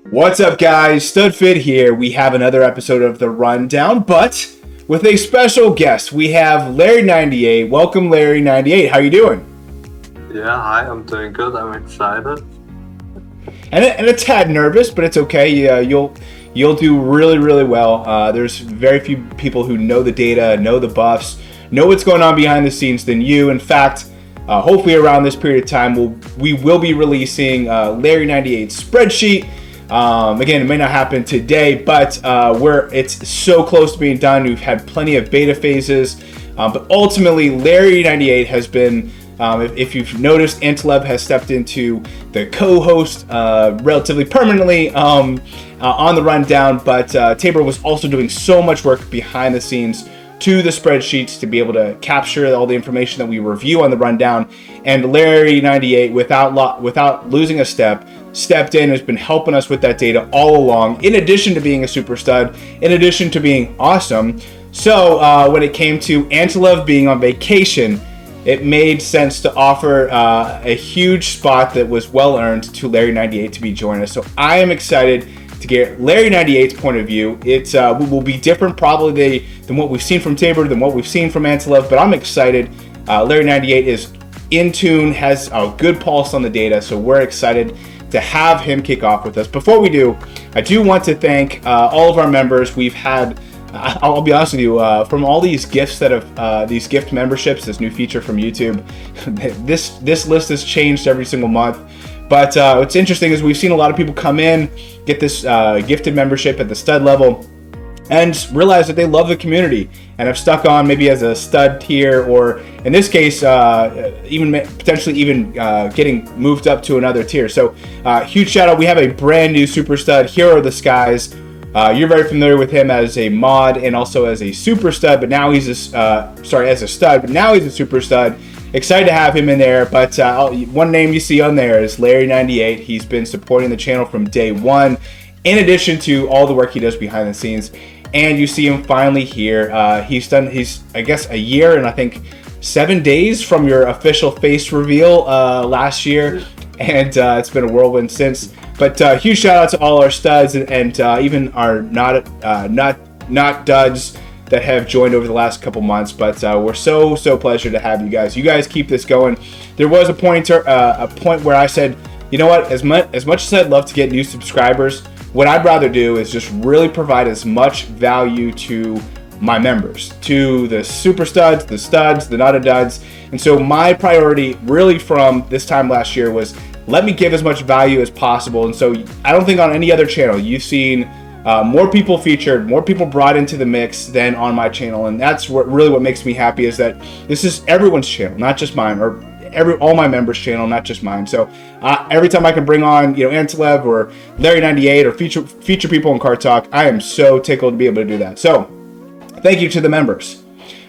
What's up, guys? Studfit here. We have another episode of The Rundown, but with a special guest. We have Larry98. Welcome, Larry98. How you doing? Yeah, hi, I'm doing good. I'm excited. And a tad nervous, but it's okay. You'll do really well. There's very few people who know the data, know the buffs, know what's going on behind the scenes than you. In fact, hopefully around this period of time, we will be releasing Larry98's spreadsheet. Again, it may not happen today, but it's so close to being done. We've had plenty of beta phases, but ultimately, Larry98 has been. If you've noticed, Antilev has stepped into the co-host relatively permanently on the rundown, but Tabor was also doing so much work behind the scenes to the spreadsheets to be able to capture all the information that we review on the rundown. And Larry98, without losing a step, stepped in, has been helping us with that data all along, in addition to being a super stud, in addition to being awesome. So when it came to Antilev being on vacation, it made sense to offer a huge spot that was well earned to Larry98 to be joining us. So I am excited to get Larry98's point of view. It will be different probably than what we've seen from Tabor, than what we've seen from Antilev, but I'm excited. Larry98 is in tune, has a good pulse on the data, so we're excited to have him kick off with us. Before we do, I do want to thank all of our members. We've had, I'll be honest with you, from all these gifts that have, these gift memberships, this new feature from YouTube, this list has changed every single month. But what's interesting is we've seen a lot of people come in, get this gifted membership at the stud level, and realize that they love the community and have stuck on maybe as a stud tier, or in this case, even potentially even getting moved up to another tier. So huge shout out. We have a brand new super stud, Hero of the Skies. You're very familiar with him as a mod and also as a super stud, but now he's as a stud, but now he's a super stud. Excited to have him in there, but one name you see on there is Larry98. He's been supporting the channel from day one, in addition to all the work he does behind the scenes. And you see him finally here. He's I guess a year and I think 7 days from your official face reveal last year, and it's been a whirlwind since. But huge shout out to all our studs and even our not duds that have joined over the last couple months. But we're so pleasure to have you guys. You guys keep this going. There was a point where I said, you know what? As much as I'd love to get new subscribers, what I'd rather do is just really provide as much value to my members, to the super studs, the not a duds. And so my priority really from this time last year was let me give as much value as possible. And so I don't think on any other channel you've seen more people featured, more people brought into the mix than on my channel. And that's what makes me happy, is that this is everyone's channel, not just mine, or all my members' channel, not just mine. So every time I can bring on, Antilev or Larry98 or feature people in Kart Talk, I am so tickled to be able to do that. So thank you to the members.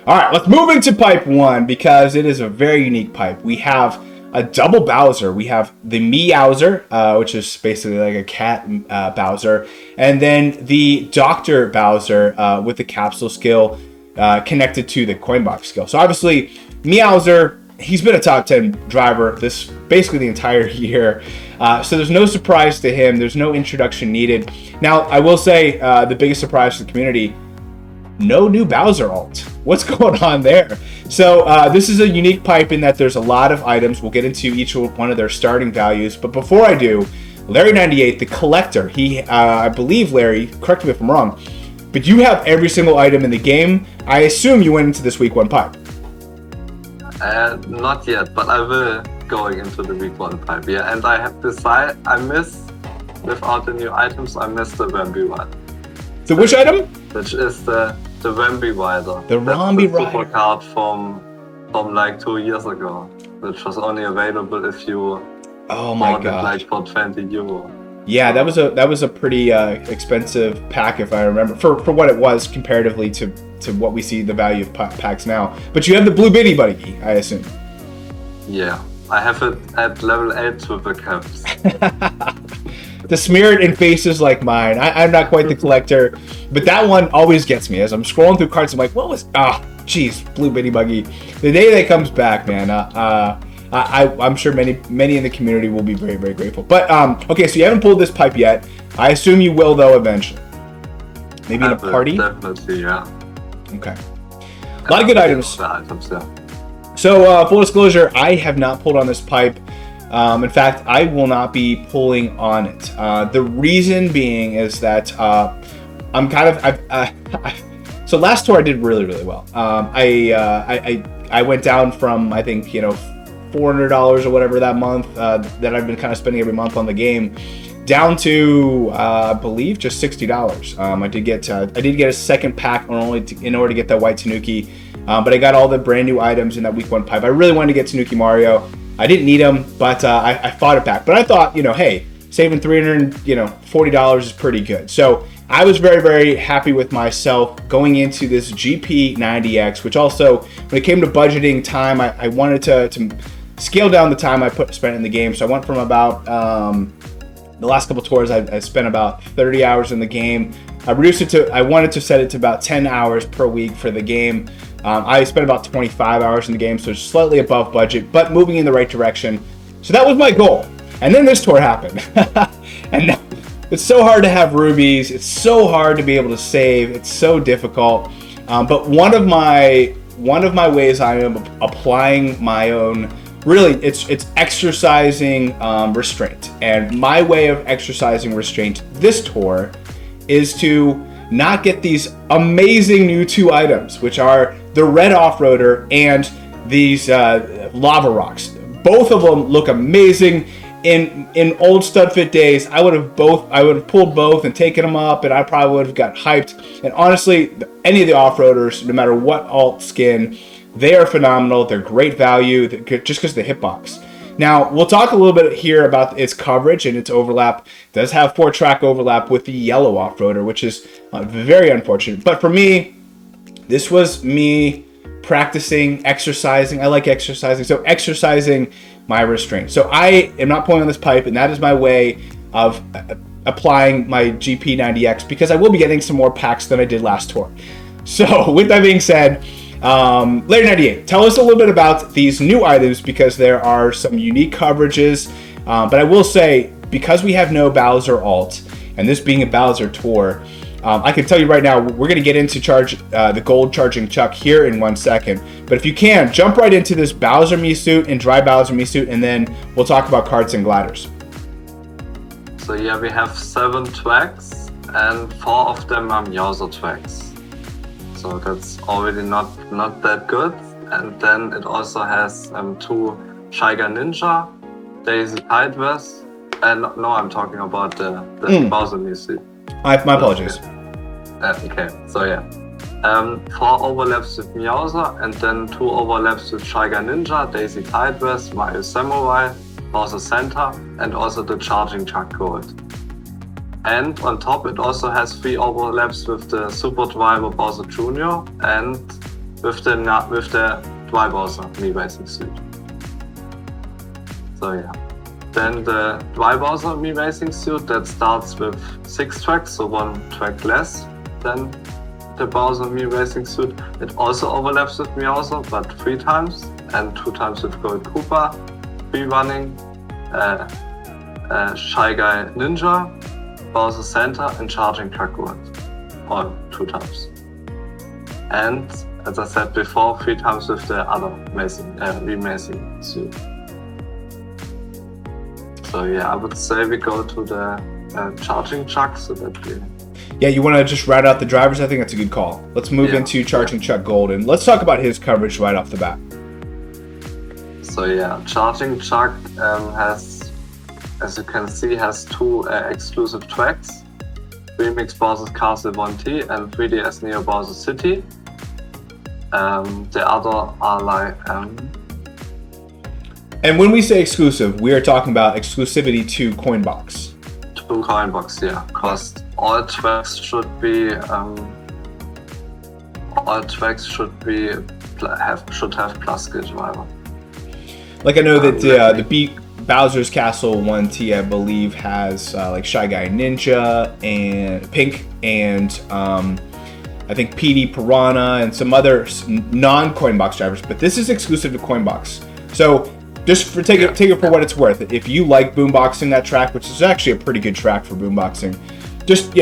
All right, let's move into pipe one, because it is a very unique pipe. We have a double Bowser. We have the Meowser, which is basically like a cat Bowser, and then the Dr. Bowser with the capsule skill connected to the Coinbox skill. So obviously, Meowser, he's been a top 10 driver basically the entire year. So there's no surprise to him. There's no introduction needed. Now, I will say the biggest surprise to the community, no new Bowser alt. What's going on there? So this is a unique pipe in that there's a lot of items. We'll get into each one of their starting values. But before I do, Larry98, the collector, I believe, Larry, correct me if I'm wrong, but you have every single item in the game. I assume you went into this week one pipe. Not yet, but I will going into the week one pipe. Yeah, and I have decided without the new items, I missed the Wemby one. So which item? Which is the Wemby Rider. The Wemby Rider. Super card from like 2 years ago, which was only available if you bought it like for 20 euro. Yeah, that was a pretty expensive pack, if I remember, for what it was comparatively to what we see the value of packs now. But you have the Blue Bitty Buddy, I assume. Yeah, I have it at level 8 with the caps. To smear it in faces like mine. I'm not quite the collector, but that one always gets me. As I'm scrolling through cards, I'm like, Blue Bitty Buggy. The day that comes back, man, I'm sure many in the community will be very, very grateful. But okay, so you haven't pulled this pipe yet. I assume you will though eventually. Maybe in a party? Definitely, yeah. Okay. A lot of good items. Yeah. So, full disclosure, I have not pulled on this pipe. In fact, I will not be pulling on it. The reason being is that I'm kind of... so last tour I did really, really well. I went down from, I think, $400 or whatever that month that I've been kind of spending every month on the game, down to I believe just $60. I did get a second pack in order to get that white Tanuki, but I got all the brand new items in that week 1 pipe. I really wanted to get Tanuki Mario. I didn't need them, but I fought it back. But I thought, hey, saving $340 is pretty good. So I was very, very happy with myself going into this GP90X, which also, when it came to budgeting time, I wanted to scale down the time I spent in the game. So I went from about the last couple tours, I spent about 30 hours in the game. I wanted to set it to about 10 hours per week for the game. I spent about 25 hours in the game, so slightly above budget, but moving in the right direction. So that was my goal. And then this tour happened. And it's so hard to have rubies. It's so hard to be able to save. It's so difficult. But one of my ways I am applying my own, really, it's exercising restraint. And my way of exercising restraint this tour is to not get these amazing new 2 items, which are the red off-roader and these lava rocks. Both of them look amazing. In old Studfit days, I would have pulled both and taken them up, and I probably would have got hyped. And honestly, any of the off-roaders, no matter what alt skin, they are phenomenal. They're great value just because of the hitbox. Now, we'll talk a little bit here about its coverage and its overlap. It does have 4-track overlap with the yellow off-roader, which is very unfortunate. But for me, this was me practicing, exercising. I like exercising, so exercising my restraint. So I am not pulling on this pipe, and that is my way of applying my GP90X, because I will be getting some more packs than I did last tour. So with that being said, Larry 98, tell us a little bit about these new items, because there are some unique coverages. But I will say, because we have no Bowser alt, and this being a Bowser tour, I can tell you right now, we're going to get into the gold Charging Chuck here in 1 second. But if you can, jump right into this Bowser Mii suit and dry Bowser Mii suit, and then we'll talk about Karts and gliders. So yeah, we have 7 tracks, and 4 of them are Meowser tracks. So that's already not that good. And then it also has 2 Shy Guy Ninja, Daisy Tidewest, and no, I'm talking about the Bowser Mii suit. My apologies. Okay, so yeah. 4 overlaps with Meowser, and then 2 overlaps with Shy Guy Ninja, Daisy Tidewest, Mario Samurai, Bowser Santa, and also the Charging Chuck Gold. And on top, it also has 3 overlaps with the Super Driver Bowser Jr. and with the Dry Bowser Mii Racing suit. So yeah. Then the Dry Bowser Mii Racing suit, that starts with 6 tracks, so 1 track less than the Bowser Mii Racing suit. It also overlaps with Meowser, but 3 times, and 2 times with Gold Koopa, free running, Shy Guy Ninja, Bowser Santa, and Charging Chuck Gold, all 2 times. And as I said before, 3 times with the other Mii Racing suit. So yeah, I would say we go to the Charging Chuck, so that we... Yeah, you want to just write out the drivers? I think that's a good call. Let's move into Charging Chuck Gold, and let's talk about his coverage right off the bat. So yeah, Charging Chuck has, as you can see, has 2 exclusive tracks. Remix Bowser's Castle 1T and 3DS Neo Bowser City. The other are like... And when we say exclusive, we are talking about exclusivity to Coinbox. To Coinbox, yeah. Because all tracks should have plus skill driver. Like I know that the Bowser's Castle 1T, I believe, has like Shy Guy Ninja and Pink and I think PD Piranha and some other non-Coinbox drivers, but this is exclusive to Coinbox. So just for take it for what it's worth. If you like boomboxing that track, which is actually a pretty good track for boomboxing, just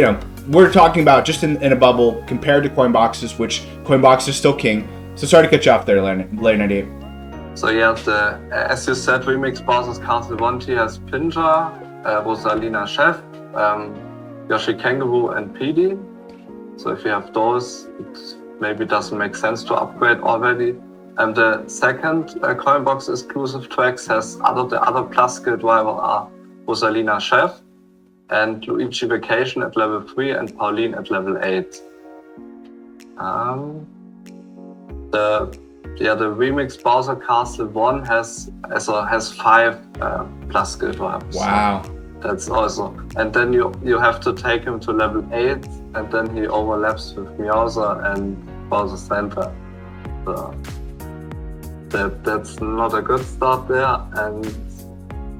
we're talking about just in a bubble compared to Coinboxes, which Coinbox is still king. So sorry to cut you off there, Larry 98. So yeah, as you said, Remix Bosses Castle 1T has Pinja, Rosalina Chef, Yoshi Kangaroo, and PD. So if you have those, it maybe doesn't make sense to upgrade already. And the second Coinbox exclusive tracks has the other plus skill driver are Rosalina Chef and Luigi Vacation at level 3 and Pauline at level 8. The Remix Bowser Castle 1 has 5 plus skill drivers. Wow. That's also, and then you have to take him to level 8, and then he overlaps with Meowser and Bowser Center. So that's not a good start there. And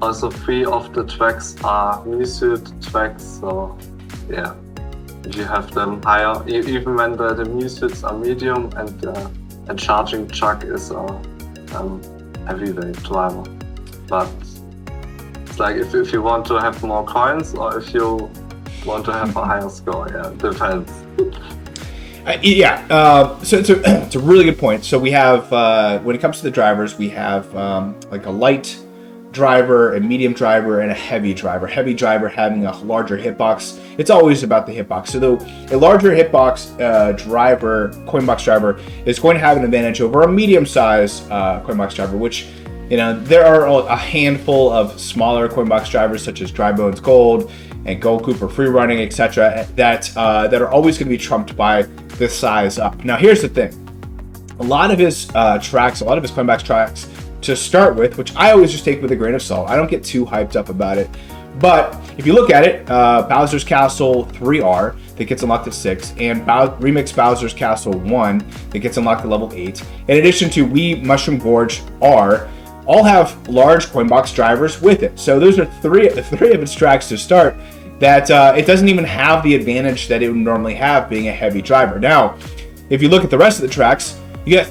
also 3 of the tracks are Mii-suit tracks, so yeah, if you have them higher, even when the Mii-suits are medium and Charging Chuck is a heavyweight driver. But like if you want to have more coins or if you want to have a higher score, depends. So it's a really good point. So we have when it comes to the drivers, we have like a light driver, a medium driver, and a heavy driver. Heavy driver having a larger hitbox. It's always about the hitbox. So though a larger hitbox Coinbox driver is going to have an advantage over a medium-sized Coinbox driver, which there are a handful of smaller Coinbox drivers such as Dry Bones Gold and Gold Cooper Free Running, etc. that are always going to be trumped by the size up. Now here's the thing: a lot of his Coinbox tracks to start with, which I always just take with a grain of salt. I don't get too hyped up about it. But if you look at it, Bowser's Castle 3R that gets unlocked at 6, and Remix Bowser's Castle 1 that gets unlocked at level 8, in addition to Wii Mushroom Gorge R, all have large Coinbox drivers with it. So those are three of its tracks to start that it doesn't even have the advantage that it would normally have being a heavy driver. Now, if you look at the rest of the tracks, you get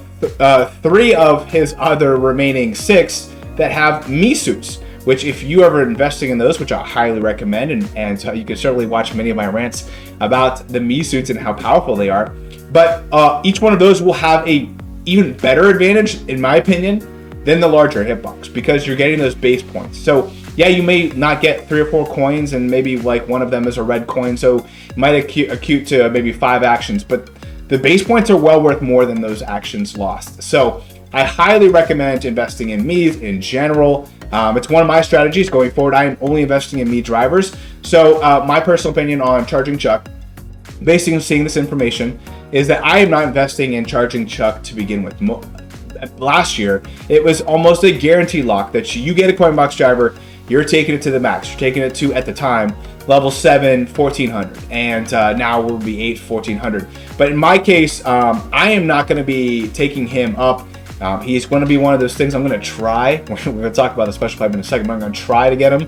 3 of his other remaining 6 that have Mii-suits, which if you ever investing in those, which I highly recommend, and you can certainly watch many of my rants about the Mii-suits and how powerful they are, but each one of those will have a even better advantage, in my opinion, than the larger hitbox, because you're getting those base points. So yeah, you may not get 3 or 4 coins, and maybe like one of them is a red coin, so you might acute to maybe 5 actions, but the base points are well worth more than those actions lost. So I highly recommend investing in Mii's in general. It's one of my strategies going forward. I am only investing in Mii drivers. So my personal opinion on Charging Chuck, based on seeing this information, is that I am not investing in Charging Chuck to begin with. Last year, it was almost a guarantee lock that you get a Coinbox driver, you're taking it to the max. You're taking it to, at the time, level 7, 1400, and now will be 8, 1400. But in my case, I am not going to be taking him up. He's going to be one of those things I'm going to try. We're going to talk about the special pipe in a second, but I'm going to try to get him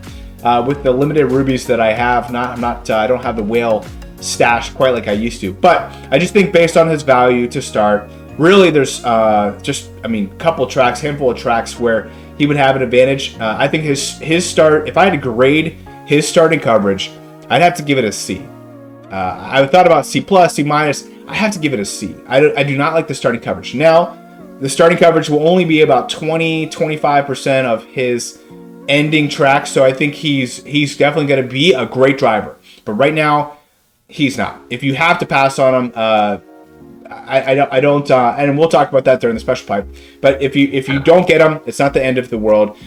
with the limited rubies that I have. I don't have the whale stash quite like I used to, but I just think based on his value to start, really there's handful of tracks where he would have an advantage. I think his start, if I had to grade his starting coverage, I'd have to give it a C. I thought about C+, C-. I have to give it a C. I do not like the starting coverage. Now, the starting coverage will only be about 20-25% of his ending track, so I think he's definitely going to be a great driver. But right now, he's not. If you have to pass on him, I don't, and we'll talk about that during the special pipe. But if you don't get him, it's not the end of the world.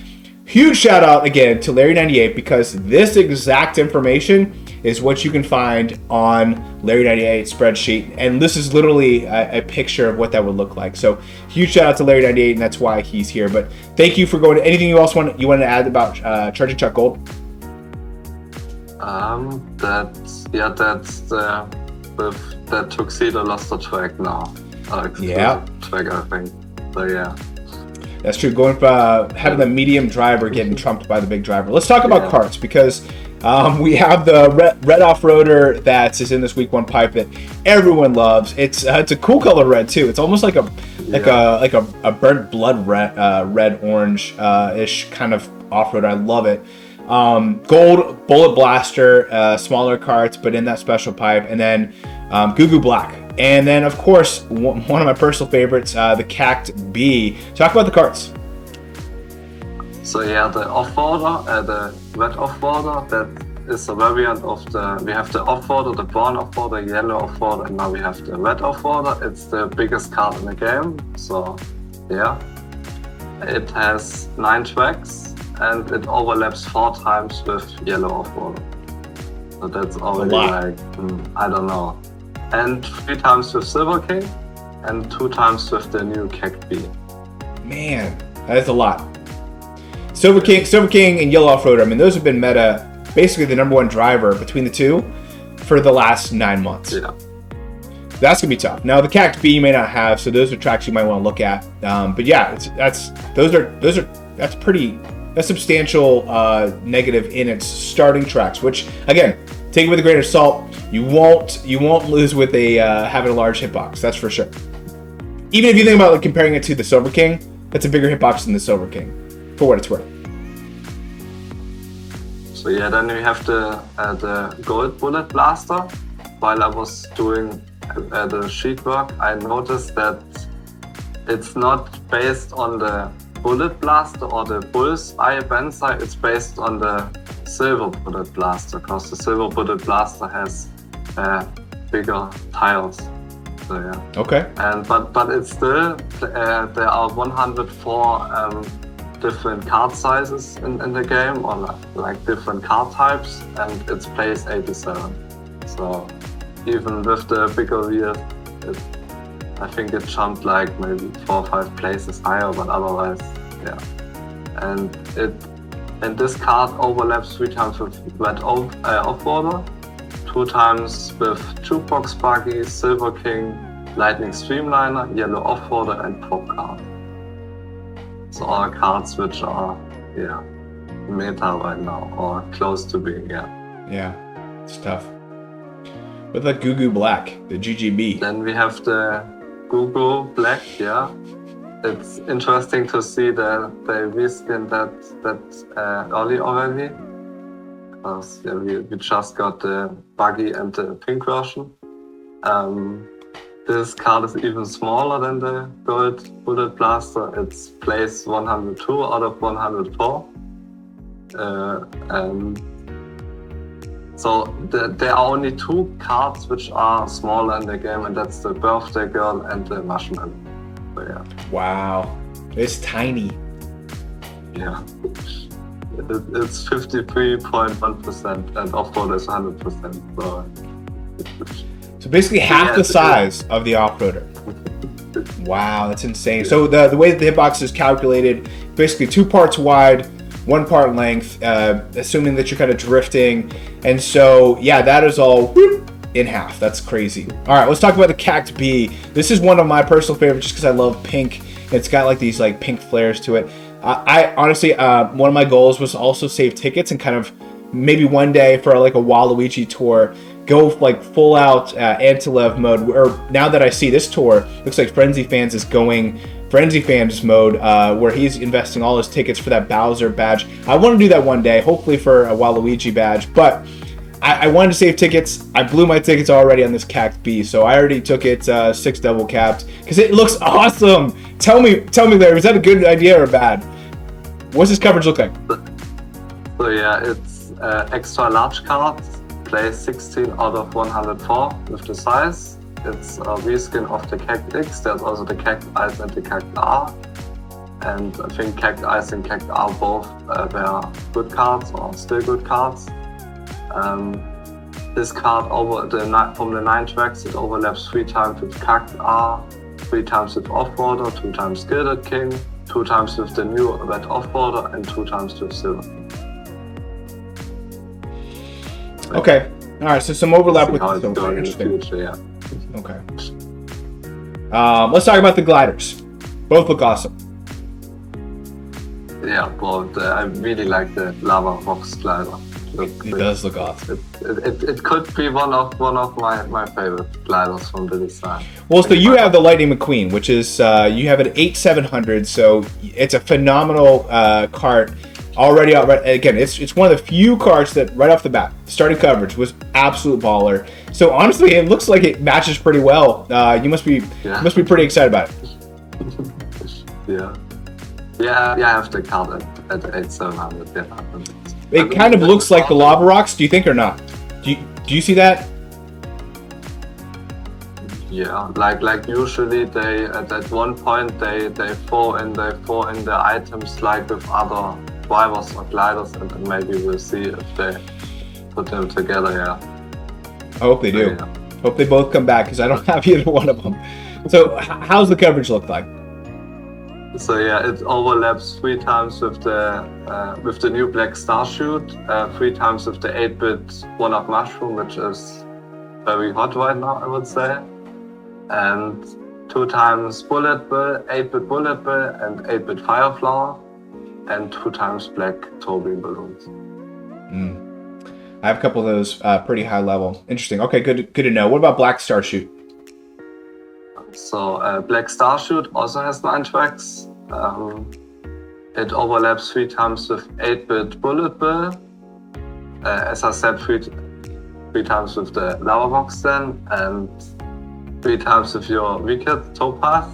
Huge shout out again to Larry98, because this exact information is what you can find on Larry98 spreadsheet, and this is literally a picture of what that would look like. So huge shout out to Larry98, and that's why he's here. But thank you for going. Anything you else want to add about Charging Chuck Gold? That's the Tuxedo Luster track now. Track, I think. So yeah. That's true. Going for having the medium driver getting trumped by the big driver. Let's talk about Karts, because We have the red off-roader that is in this week 1 pipe that everyone loves. It's a cool color red too. It's almost like a burnt blood red orange ish kind of off-roader. I love it. Gold bullet blaster, smaller carts, but in that special pipe, and then Goo Goo Black. And then, of course, one of my personal favorites, the Cakt B. Talk about the carts. So yeah, the off-roader, the red off-roader, that is a variant of we have the off-roader, the brown off-roader, yellow off-roader, and now we have the red off-roader. It's the biggest cart in the game. So yeah, it has 9 tracks and it overlaps 4 times with yellow off-roader. So that's already like, I don't know. And 3 times with Silver King and 2 times with the new Cakt B. Man, that is a lot. Silver King and Yellow Off-Roader, I mean, those have been meta, basically the number 1 driver between the two for the last 9 months. Yeah. That's going to be tough. Now, the Cakt B you may not have, so those are tracks you might want to look at. But yeah, that's substantial negative in its starting tracks, which, again, take it with a grain of salt. You won't lose with having a large hitbox, that's for sure. Even if you think about like comparing it to the Silver King, that's a bigger hitbox than the Silver King, for what it's worth. So yeah, then we have the Gold Bullet Blaster. While I was doing the sheet work, I noticed that it's not based on the Bullet Blaster or the Bullseye Banzai, it's based on the Silver Bullet Blaster, because the Silver Bullet Blaster has bigger tiles. So yeah. Okay. And but it's still there are 104 different card sizes in the game, or like different card types, and it's place 87. So even with the bigger wheel, I think it jumped like maybe 4 or 5 places higher, but otherwise, yeah. And this card overlaps 3 times with red off-roader, 2 times with Jukebox Buggy, Silver King, Lightning Streamliner, Yellow Off-Roader, and Pop Card. So all cards which are, yeah, meta right now, or close to being, yeah. Yeah, it's tough. With the Goo Goo Black, the GGB. Then we have the Goo Goo Black, yeah. It's interesting to see that they reskinned that early already. Because yeah, we just got the buggy and the pink version. This card is even smaller than the Gold Bullet Blaster. It's place 102 out of 104. So there are only 2 cards which are smaller in the game, and that's the Birthday Girl and the Marshmallow. So, yeah. Wow, it's tiny. Yeah. It's 53.1% and off-roader is 100%. So basically half the size of the off-roader. Wow, that's insane. So the way that the hitbox is calculated, basically 2 parts wide, 1 part length, assuming that you're kind of drifting. And so, yeah, that is all in half. That's crazy. All right, let's talk about the Cakt B. This is one of my personal favorites just because I love pink. It's got like these like pink flares to it. I honestly, one of my goals was also save tickets and kind of maybe one day for like a Waluigi tour, go like full out Antilev mode. Or now that I see this tour, looks like Frenzy Fans is going Frenzy Fans mode, where he's investing all his tickets for that Bowser badge. I want to do that one day, hopefully for a Waluigi badge, but I wanted to save tickets. I blew my tickets already on this Cakt B, so I already took it 6 double capped because it looks awesome. Tell me, Larry, is that a good idea or bad? What's this coverage look like? So yeah, it's extra large cards, place 16 out of 104 with the size. It's a reskin of the Cakt X. There's also the Cakt Ice and the Cakt R. And I think Cakt Ice and Cakt R both were good cards, or still good cards. This card from the 9 tracks, it overlaps 3 times with Cakt R, 3 times with Off-Roader, 2 times Gilded King, 2 times with the new red Off-Roader, and 2 times with Silver King. Okay. All right. So some overlap with the Silver. Interesting. Yeah. Okay. Let's talk about the gliders. Both look awesome. Yeah, but I really like the Lava Box glider. It does look awesome. It could be one of my favorite gliders from the design. Well, so you have the Lightning McQueen, which is you have an 8700, so it's a phenomenal kart. Already out, again, it's one of the few karts that right off the bat, starting coverage was absolute baller. So honestly, it looks like it matches pretty well. You must be pretty excited about it. Yeah, I have the Kart at 8700. Yeah. It kind of looks like the Lava Rocks. Do you think or not? Do you see that? Yeah, like usually they at one point they throw in the items like with other drivers or gliders, and maybe we'll see if they put them together. Yeah. I hope they do. Yeah. Hope they both come back because I don't have either one of them. So how's the coverage look like? So yeah, it overlaps 3 times with the new Black Star Shoot, 3 times with the 8-bit one-up mushroom, which is very hot right now, I would say, and 2 times Bullet Bill, 8-bit Bullet Bill, and 8-bit Fireflower, and 2 times Black Turbine balloons. I have a couple of those pretty high level. Interesting. Okay, good to know. What about Black Star Shoot? So Black Star Shoot also has 9 tracks. It overlaps 3 times with 8-bit Bullet Bill. As I said, 3 times with the Lava Box then, and 3 times with your Wicked Towpath.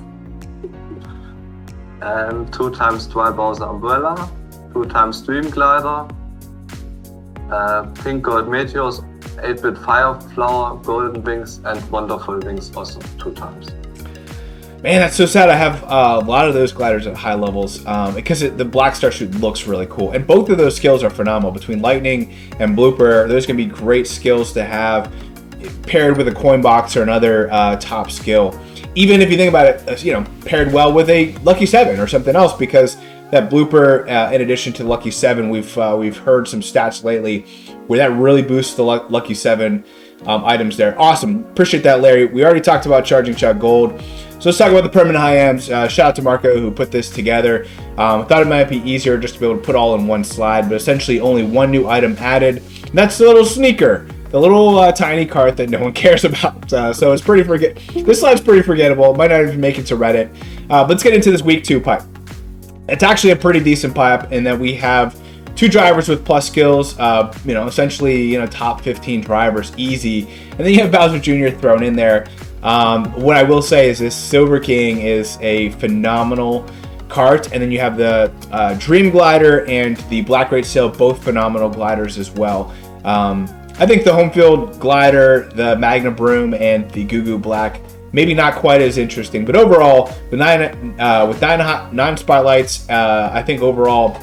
And 2 times Dry Bowser Umbrella, 2 times Dream Glider, Pink Gold Meteors, 8-bit Fireflower, Golden Wings, and Wonderful Wings also 2 times. Man, that's so sad. I have a lot of those gliders at high levels because the Black Star Shoot looks really cool. And both of those skills are phenomenal. Between Lightning and Blooper, those can be great skills to have paired with a coin box or another top skill. Even if you think about it, paired well with a Lucky 7 or something else, because that Blooper, in addition to Lucky 7, we've heard some stats lately where that really boosts the Lucky 7 items there. Awesome. Appreciate that, Larry. We already talked about Charging Shot Gold. So let's talk about the permanent high Ms. Shout out to Marco who put this together. Thought it might be easier just to be able to put all in one slide, but essentially only one new item added. And that's the little sneaker, the little tiny cart that no one cares about. So it's pretty this slide's pretty forgettable. It might not even make it to Reddit. But let's get into this week 2 pipe. It's actually a pretty decent pipe in that we have 2 drivers with plus skills, essentially, top 15 drivers, easy. And then you have Bowser Jr. thrown in there. What I will say is this Silver King is a phenomenal kart, and then you have the Dream Glider and the Black Great Sail, both phenomenal gliders as well. I think the Home Field Glider, the Magna Broom, and the Goo Goo Black, maybe not quite as interesting, but overall, with nine spotlights, I think overall,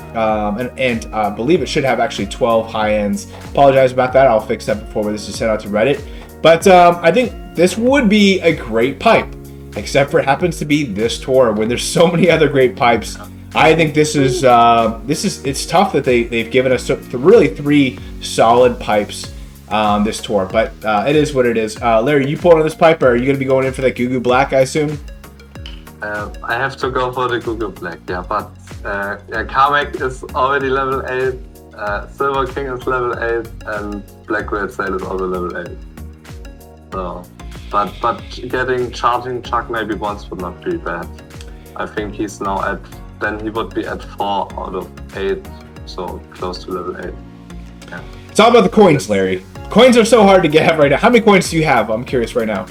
and I believe it should have actually 12 high ends. Apologize about that. I'll fix that before this is sent out to Reddit. But I think this would be a great pipe, except for it happens to be this tour when there's so many other great pipes. I think this is it's tough that they've given us really 3 solid pipes this tour, but it is what it is. Larry, you pulling on this pipe, or are you going to be going in for that Goo Goo Black, I assume? I have to go for the Goo Goo Black, yeah, but Kamek is already level 8, Silver King is level 8, and Black Great Sail is also level 8. So, but getting Charging Chuck maybe once would not be bad. I think he's now then he would be at 4 out of 8, so close to level 8. Yeah. It's all about the coins, Larry. Coins are so hard to get right now. How many coins do you have? I'm curious right now.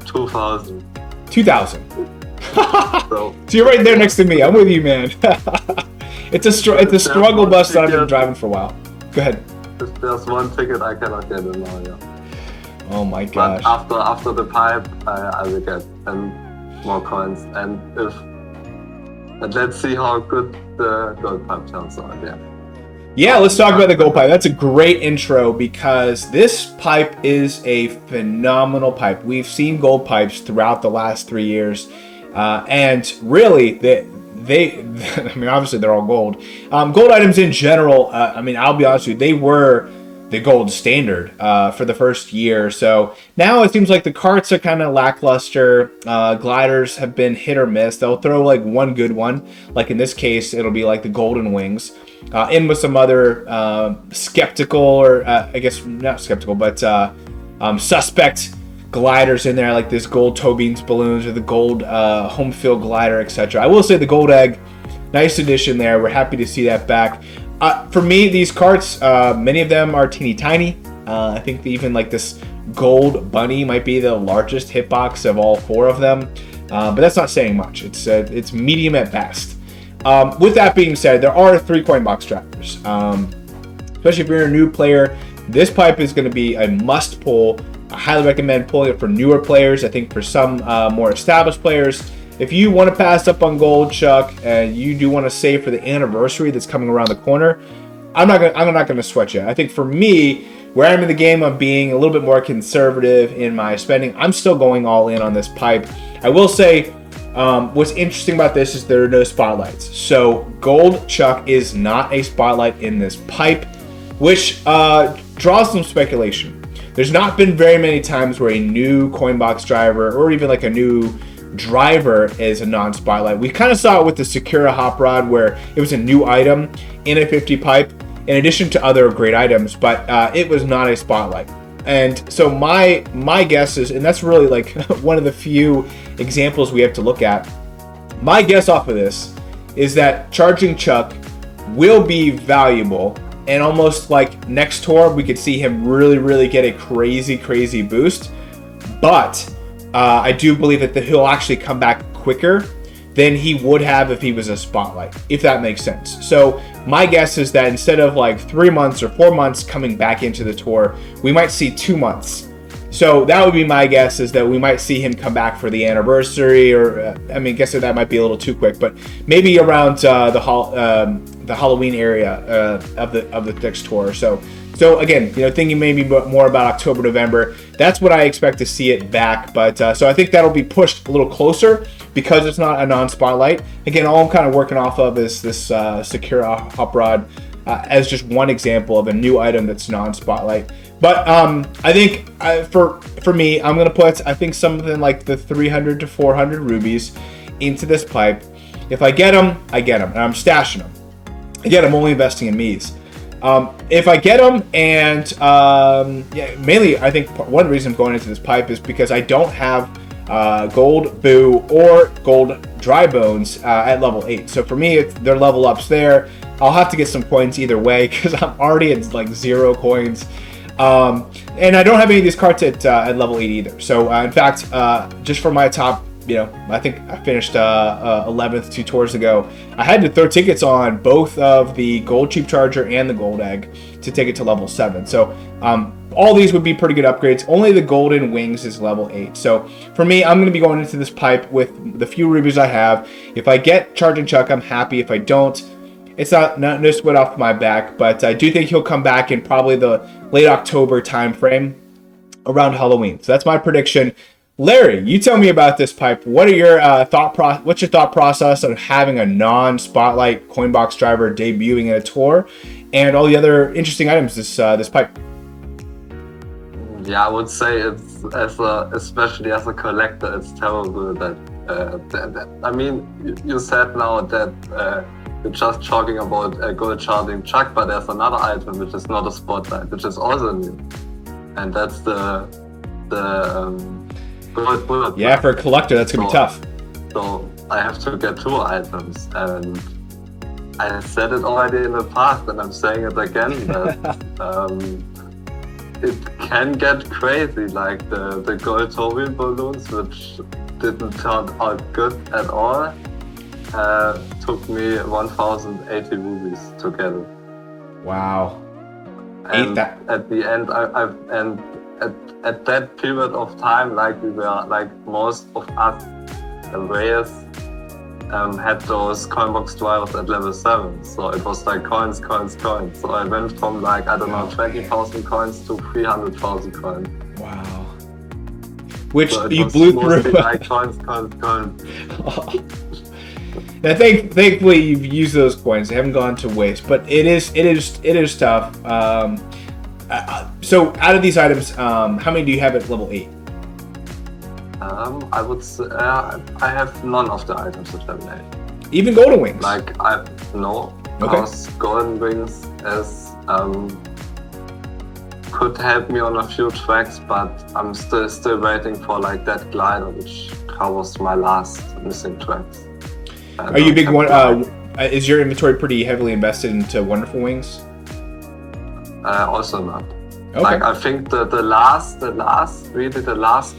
2,000. 2,000. So you're right there next to me. I'm with you, man. It's a struggle bus that I've been driving for a while. Go ahead. If there's one ticket, I cannot get it now, yeah. Oh my gosh. But after the pipe, I will get more coins. And let's see how good the gold pipe turns out, yeah. Yeah, let's talk about the gold pipe. That's a great intro because this pipe is a phenomenal pipe. We've seen gold pipes throughout the last 3 years. And really, obviously they're all gold. Gold items in general, I'll be honest with you, they were the gold standard for the first year. So now it seems like the karts are kind of lackluster. Gliders have been hit or miss. They'll throw like one good one. Like in this case, it'll be like the Golden Wings. in with some other skeptical, or I guess not skeptical, but suspect gliders in there, like this gold toe beans balloons or the gold home field glider, etc. I will say the gold egg, nice addition there. We're happy to see that back. For me, these carts, many of them are teeny tiny. I think even like this gold bunny might be the largest hitbox of all 4 of them, but that's not saying much. It's medium at best. With that being said, there are 3 coin box drivers. Especially if you're a new player, this pipe is going to be a must pull. I highly recommend pulling it for newer players. I think for some more established players, if you want to pass up on gold, Chuck, and you do want to save for the anniversary that's coming around the corner, I'm not gonna sweat you. I think for me, where I'm in the game, I'm being a little bit more conservative in my spending. I'm still going all in on this pipe. I will say, what's interesting about this is there are no spotlights. So gold Chuck is not a spotlight in this pipe, which draws some speculation. There's not been very many times where a new coin box driver or even like a new driver is a non-spotlight. We kind of saw it with the Sakura Hop Rod, where it was a new item in a 50 pipe in addition to other great items, but it was not a spotlight. And so my guess is, and that's really like one of the few examples we have to look at, my guess off of this is that Charging Chuck will be valuable. And almost like next tour, we could see him really get a crazy boost. But I do believe that he'll actually come back quicker than he would have if he was a spotlight, if that makes sense. So my guess is that instead of like 3 months or 4 months coming back into the tour, we might see 2 months. So that would be my guess, is that we might see him come back for the anniversary, or I mean, I guess that might be a little too quick, but maybe around the Halloween area of the next tour. So again, thinking maybe more about October, November. That's what I expect to see it back. But so I think that'll be pushed a little closer because it's not a non-spotlight. Again, all I'm kind of working off of is this Sakura Hop Rod as just one example of a new item that's non-spotlight. But I think for me, I'm gonna put, I think, something like the 300 to 400 rubies into this pipe. If I get them, I get them, and I'm stashing them. Again, I'm only investing in me's. If I get them, and mainly I think one reason I'm going into this pipe is because I don't have gold Boo or gold Dry Bones at level 8. So for me, they're level ups there. I'll have to get some coins either way because I'm already at like 0 coins. And I don't have any of these carts at level 8 either. So in fact, just for my top, I think I finished 11th 2 tours ago. I had to throw tickets on both of the gold cheap charger and the gold egg to take it to level 7. So all these would be pretty good upgrades. Only the golden wings is level 8. So for me, I'm going to be going into this pipe with the few rubies I have. If I get Charging Chuck, I'm happy. If I don't, it's not no sweat off my back. But I do think he'll come back in probably the late October time frame around Halloween. So that's my prediction. Larry, you tell me about this pipe. What are your what's your thought process of having a non-spotlight coin box driver debuting in a tour, and all the other interesting items this pipe? Yeah, I would say it's especially as a collector, it's terrible that I mean, you said now that you're just talking about a gold Charging Chuck, but there's another item which is not a spotlight, which is also new, and that's the gold bullet. Yeah, for a collector, that's gonna be tough. So I have to get 2 items, and I said it already in the past, and I'm saying it again, that it can get crazy, like the gold Tobin balloons, which didn't turn out good at all. Took me 1,080 rubies to get it. Wow. And at the end, at that period of time, like we were, like most of us players, had those coin box drivers at level 7. So it was like coins. So I went from like, I don't know, 20,000 coins to 300,000 coins. Wow. Which so you blew through. Like coins. Now, thankfully, you've used those coins; they haven't gone to waste. But it is tough. So, out of these items, how many do you have at level 8? I would say I have none of the items at level 8. Even golden wings? No. because Golden Wings is could help me on a few tracks, but I'm still waiting for like that glider which covers my last missing tracks. Are you a big one? Is your inventory pretty heavily invested into Wonderful Wings? Also not. Okay. Like I think the last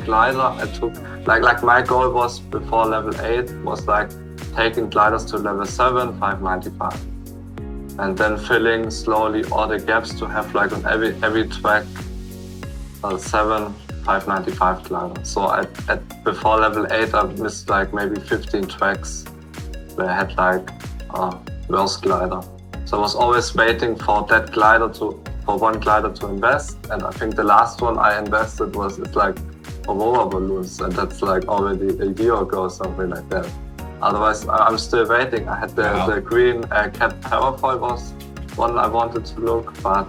glider I took, like my goal was before level 8 was like taking gliders to level 7, 595, and then filling slowly all the gaps to have like on every track 7, 595 glider. So at before level 8 I missed like maybe 15 tracks where I had like worse glider. So I was always waiting for that glider for one glider to invest, and I think the last one I invested was like Aurora balloons, and that's like already a year ago or something like that. Otherwise, I'm still waiting. I had the green cat parafoil was one I wanted to look, but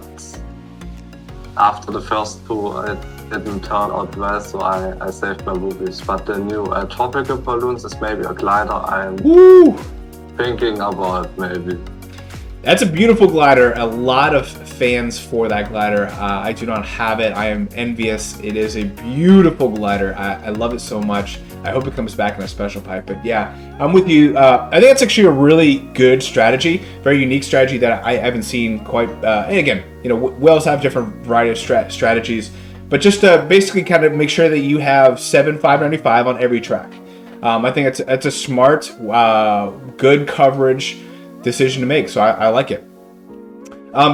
after the first two, it didn't turn out well, so I saved my rubies. But the new tropical balloons is maybe a glider I'm thinking about, maybe. That's a beautiful glider. A lot of fans for that glider. I do not have it. I am envious. It is a beautiful glider. I love it so much. I hope it comes back in a special pipe. But yeah, I'm with you. I think it's actually a really good strategy, very unique strategy that I haven't seen quite. And again, you know, whales have different variety of strategies, but just to basically kind of make sure that you have 7 595 on every track. I think it's a smart, good coverage decision to make. So I like it.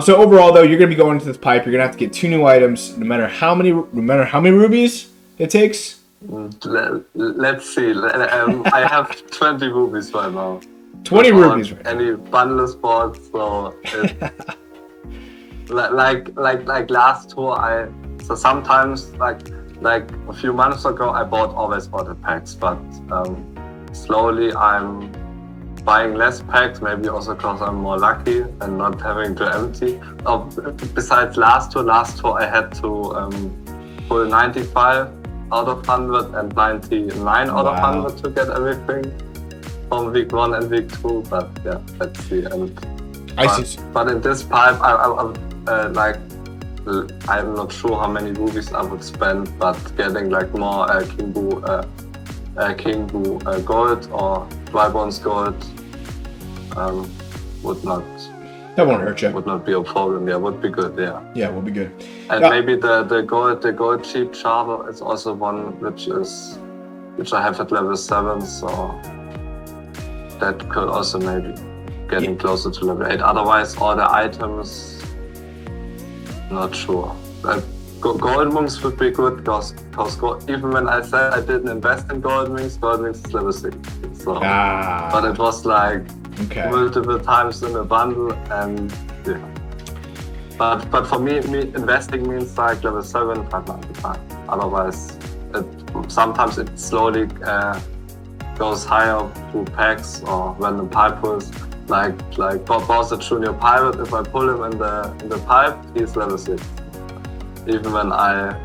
So overall, though, you're going to be going into this pipe. You're going to have to get 2 new items, no matter how many rubies it takes. Let's see. I have 20 rubies right now. 20 rubies, right? Any bundle spots, so like last tour, so sometimes like a few months ago I always bought the packs, but slowly I'm buying less packs, maybe also because I'm more lucky and not having to empty. Besides last tour I had to pull 95 out of 100 and 99 out of 100 to get everything from week 1 and week 2. But yeah, let's see. But in this pipe, I'm not sure how many rubies I would spend, but getting like more King Boo gold or Dry Bones gold would not. That won't hurt you. Would not be a problem. Yeah, would be good. Yeah. Yeah, would be good. And maybe the gold cheap charter is also one which I have at level 7. So that could also maybe getting closer to level 8. Otherwise, all the items, not sure. Gold wings would be good because even when I said I didn't invest in gold wings is level 6. So, but it was like multiple times in a bundle, and yeah. But for me investing means like level 7, 595. Otherwise, sometimes it slowly goes higher through packs or random pipe pulls. Like Bowser Junior Pirate, if I pull him in the pipe, he's level 6. Even when I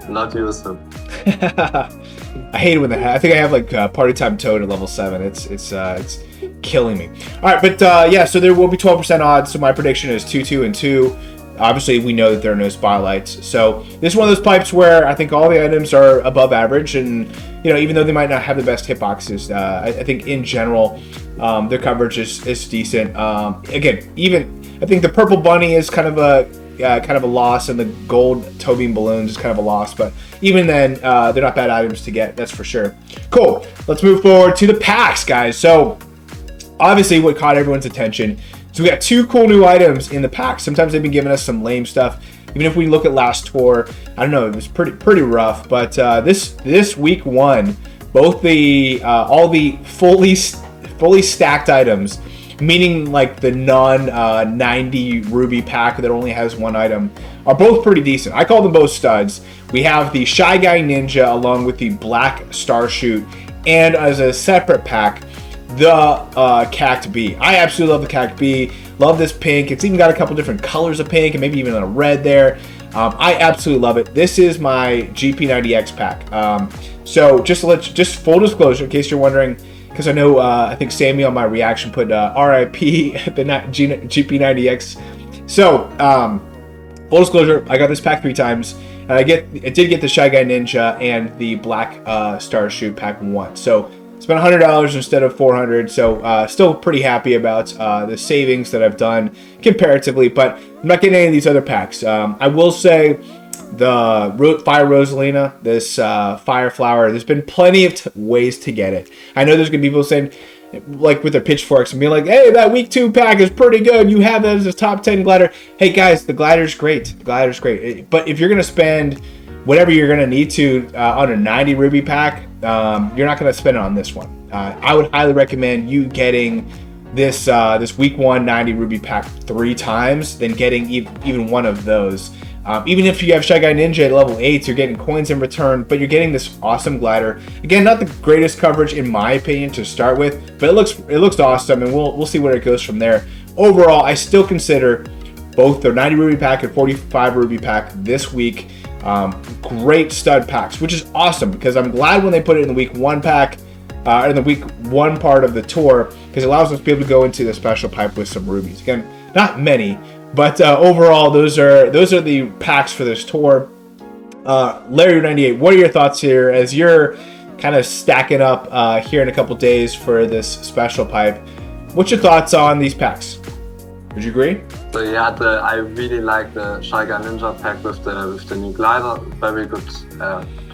not use them. I hate it when that happens. I think I have like Party Time Toad at level 7. It's killing me. All right, but yeah, so there will be 12% odds. So my prediction is 2, 2, and 2. Obviously, we know that there are no spotlights. So this is one of those pipes where I think all the items are above average, and you know, even though they might not have the best hitboxes, I think in general their coverage is decent. Again, even I think the purple bunny is kind of a loss, and the gold toe beam balloons is kind of a loss, but even then they're not bad items to get, that's for sure. Cool, let's move forward to the packs, guys. So obviously what caught everyone's attention, so we got 2 cool new items in the pack. Sometimes they've been giving us some lame stuff. Even if we look at last tour, I don't know, it was pretty rough, but this week 1, both the all the fully stacked items, meaning like the non-90 ruby pack that only has 1 item, are both pretty decent. I call them both studs. We have the Shy Guy Ninja along with the Black Starshoot, and as a separate pack, the Cact B. I absolutely love the Cact B. Love this pink. It's even got a couple different colors of pink and maybe even a red there. I absolutely love it. This is my GP90X pack. So just full disclosure, in case you're wondering, because I know I think Sammy on my reaction put RIP the GP90X. So full disclosure, I got this pack 3 times, and I did get the Shy Guy Ninja and the Black Star Shoot pack 1. So spent $100 instead of $400. So still pretty happy about the savings that I've done comparatively, but I'm not getting any of these other packs. I will say the Fire Rosalina, this Fire Flower, there's been plenty of ways to get it. I know there's gonna be people saying, like with their pitchforks and being like, hey, that week 2 pack is pretty good, you have that as a top 10 glider. Hey guys, the glider's great. The glider's great. But if you're gonna spend whatever you're gonna need to on a 90 ruby pack, you're not gonna spend it on this one. I would highly recommend you getting this week 1 90 ruby pack 3 times than getting even one of those. Even if you have Shy Guy Ninja at level 8, you're getting coins in return, but you're getting this awesome glider. Again, not the greatest coverage in my opinion to start with, but it looks awesome, and we'll see where it goes from there. Overall, I still consider both the 90 ruby pack and 45 ruby pack this week great stud packs, which is awesome because I'm glad when they put it in the week 1 pack, in the week 1 part of the tour, because it allows us to be able to go into the special pipe with some rubies. Again, not many. But overall, those are the packs for this tour. Larry98, what are your thoughts here as you're kind of stacking up here in a couple days for this special pipe? What's your thoughts on these packs? Would you agree? So yeah, I really like the Shy Guy Ninja pack with the new glider. Very good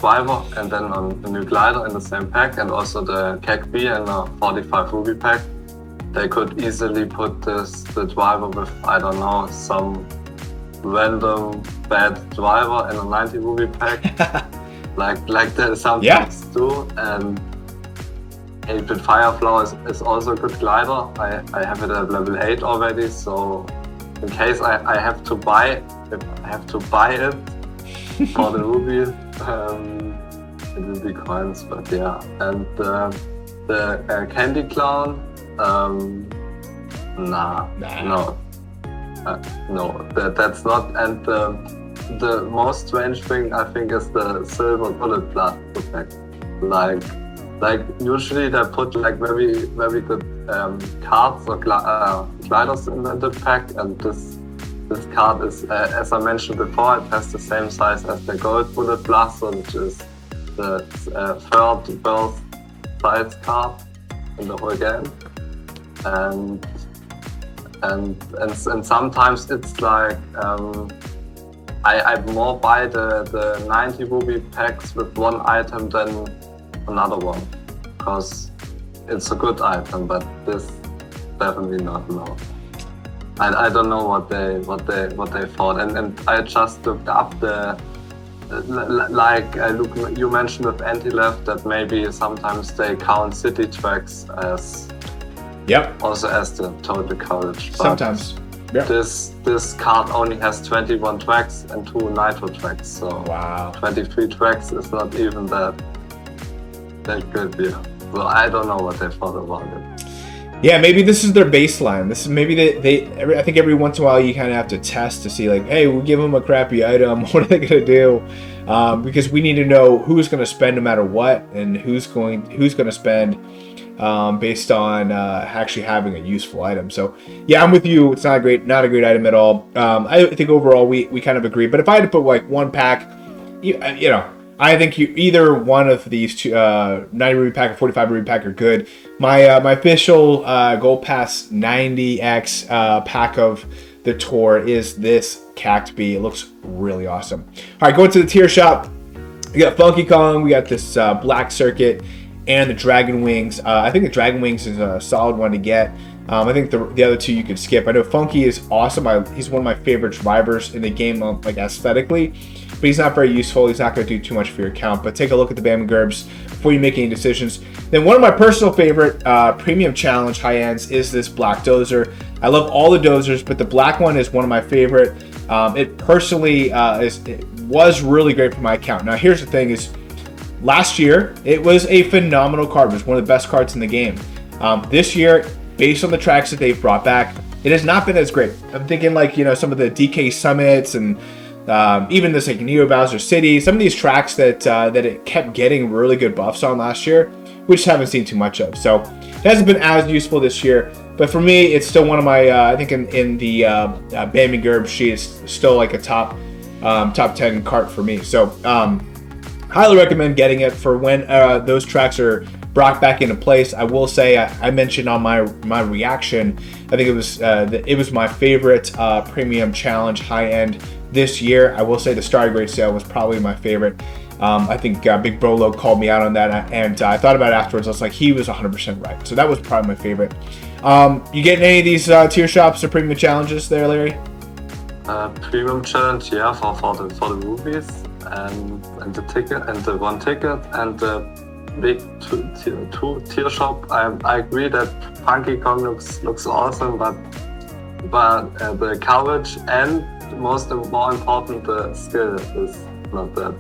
driver, and then on the new glider in the same pack, and also the KEK B and the 45 ruby pack. They could easily put the driver with, I don't know, some random bad driver in a 90 ruby pack, like the some packs do. And 8-bit Fireflower is also a good glider. I have it at level 8 already, so in case I have to buy it for the ruby, it will be coins. But yeah, and the Candy Clown. No, that's not. And the most strange thing I think is the silver bullet blast effect. Like usually they put like very good cards or gliders in the pack, and this card is, as I mentioned before, it has the same size as the gold bullet blaster, which is the third best size card in the whole game. And sometimes it's like I more buy the 90 ruby packs with one item than another one, because it's a good item, but this definitely not. No, I don't know what they thought, and I just looked up Luke, you mentioned with anti-left that maybe sometimes they count city tracks as. Yep. Also as the total coverage. But sometimes. Yep. This card only has 21 tracks and 2 nitro tracks, so wow. 23 tracks is not even that good, yeah. So I don't know what they thought about it. Yeah, maybe this is their baseline. This is maybe I think every once in a while you kind of have to test to see like, hey, we'll give them a crappy item. What are they gonna do? Because we need to know who's gonna spend no matter what, and who's gonna spend. Based on actually having a useful item. So yeah, I'm with you. It's not a great item at all. I think overall we kind of agree. But if I had to put like one pack, you know, I think either one of these two, 90 ruby pack or 45 ruby pack are good. My official Gold Pass 90X pack of the tour is this Cacti B. It looks really awesome. All right, going to the tier shop. We got Funky Kong. We got this Black Circuit. And the Dragon Wings. I think the Dragon Wings is a solid one to get. I think the other two you could skip. I know Funky is awesome. He's one of my favorite drivers in the game, like aesthetically, but he's not very useful. He's not going to do too much for your account. But take a look at the Bama Gerbs before you make any decisions. Then one of my personal favorite premium challenge high ends is this Black Dozer. I love all the Dozers, but the black one is one of my favorite. It personally it was really great for my account. Now here's the thing is. Last year, it was a phenomenal card. It was one of the best cards in the game. This year, based on the tracks that they've brought back, it has not been as great. I'm thinking like, you know, some of the DK Summits and even this like Neo Bowser City, some of these tracks that it kept getting really good buffs on last year we just haven't seen too much of. So it hasn't been as useful this year. But for me, it's still one of my, I think in the Bambi Gerb sheet, it's still like a top 10 cart for me. So highly recommend getting it for when those tracks are brought back into place. I will say, I mentioned on my reaction, I think it was my favorite premium challenge high end this year. I will say the Starry Grade sale was probably my favorite. I think Big Brolo called me out on that, and I thought about it afterwards. I was like, he was 100% right. So that was probably my favorite. You getting any of these tier shops or premium challenges there, Larry? Premium challenge, yeah, for the movies and the ticket and the one ticket and the big two tier shop. I agree that Funky Kong looks awesome, but the coverage and more important, the skill is not that.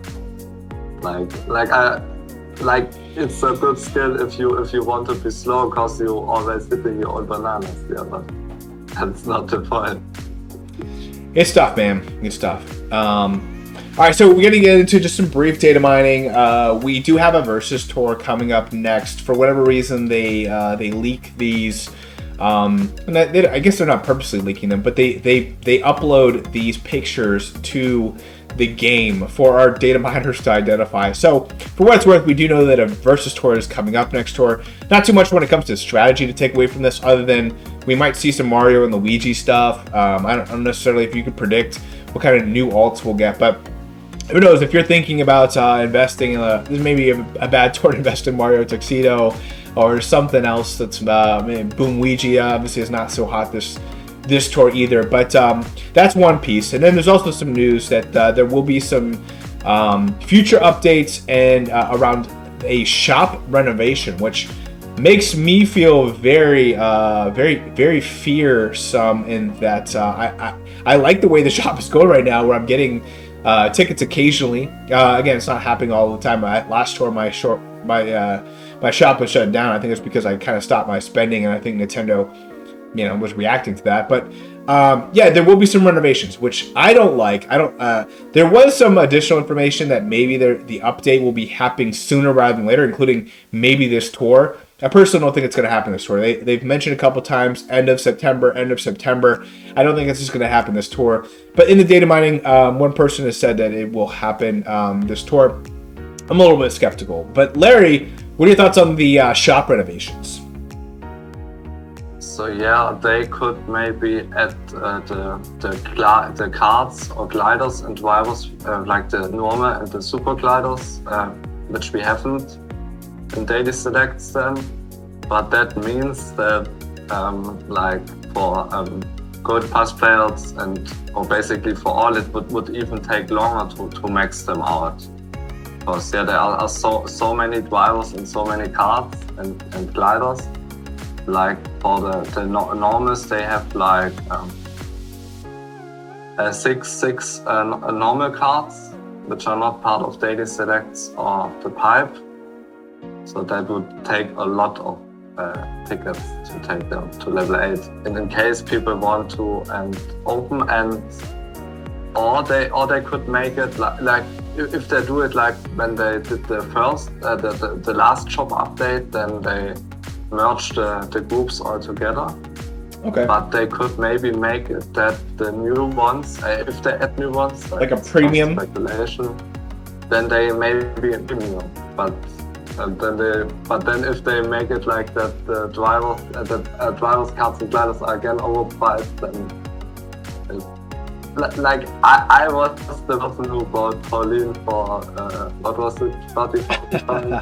Like it's a good skill if you want to be slow, because you always hitting your own bananas. Yeah, but that's not the point. It's tough, man. It's tough. All right, so we're gonna get into just some brief data mining. We do have a versus tour coming up next. For whatever reason, they leak these. And I guess they're not purposely leaking them, but they upload these pictures to the game for our data miners to identify. So for what it's worth, we do know that a versus tour is coming up next tour. Not too much when it comes to strategy to take away from this, other than we might see some Mario and Luigi stuff. I don't necessarily if you could predict what kind of new alts we'll get, but who knows? If you're thinking about investing in this may be a bad tour to invest in Mario Tuxedo or something else that's Boom Ouija obviously is not so hot this tour either, but that's one piece. And then there's also some news that there will be some future updates and around a shop renovation, which makes me feel very fearsome in that I like the way the shop is going right now, where I'm getting tickets occasionally. Again, it's not happening all the time. Last tour, my shop was shut down. I think it's because I kind of stopped my spending, and I think Nintendo, was reacting to that. But yeah, there will be some renovations, which I don't like. There was some additional information that maybe the update will be happening sooner rather than later, including maybe this tour. I personally don't think it's going to happen this tour. They've mentioned a couple times end of September. I don't think it's just going to happen this tour. But in the data mining, one person has said that it will happen this tour. I'm a little bit skeptical. But Larry, what are your thoughts on the shop renovations? So yeah, they could maybe add the carts or gliders and drivers, like the normal and the super gliders, which we haven't in daily selects them. But that means that like for good pass players or basically for all, it would even take longer to max them out. Because yeah, there are so many drivers and so many carts and gliders. Like for the normals, they have like six normal cards, which are not part of daily selects or the pipe. So that would take a lot of tickets to take them to level 8. And in case people want to open or they could make it like if they do it like when they did the first the last shop update, then they merge the groups all together. Okay. But they could maybe make it that the new ones, if they add new ones, like a premium speculation, then they may be a premium. But then if they make it like that, the drivers, carts and gliders are again overpriced, then like I was the person who bought Pauline for what was it, 40,000.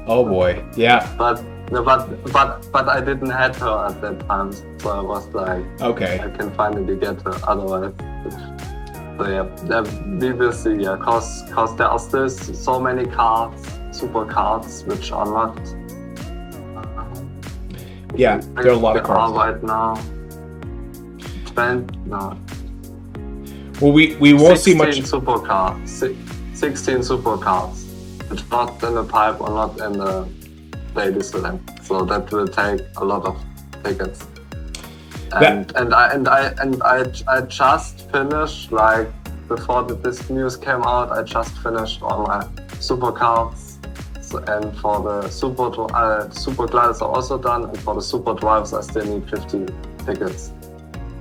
Oh boy, yeah. But I didn't have her at that time, so I was like, okay, I can finally get her. Otherwise, so yeah, we will see. Yeah, cause there are still so many cards, super cards, which are not. Yeah, there are a lot of cards right now. No. Well, we won't see much. 16 super cards, which not in the pipe or not in the daily select. So that will take a lot of tickets. And I just finished, like before this news came out, I just finished all my super cards. and for the super gliders are also done, and for the super drivers I still need 50 tickets.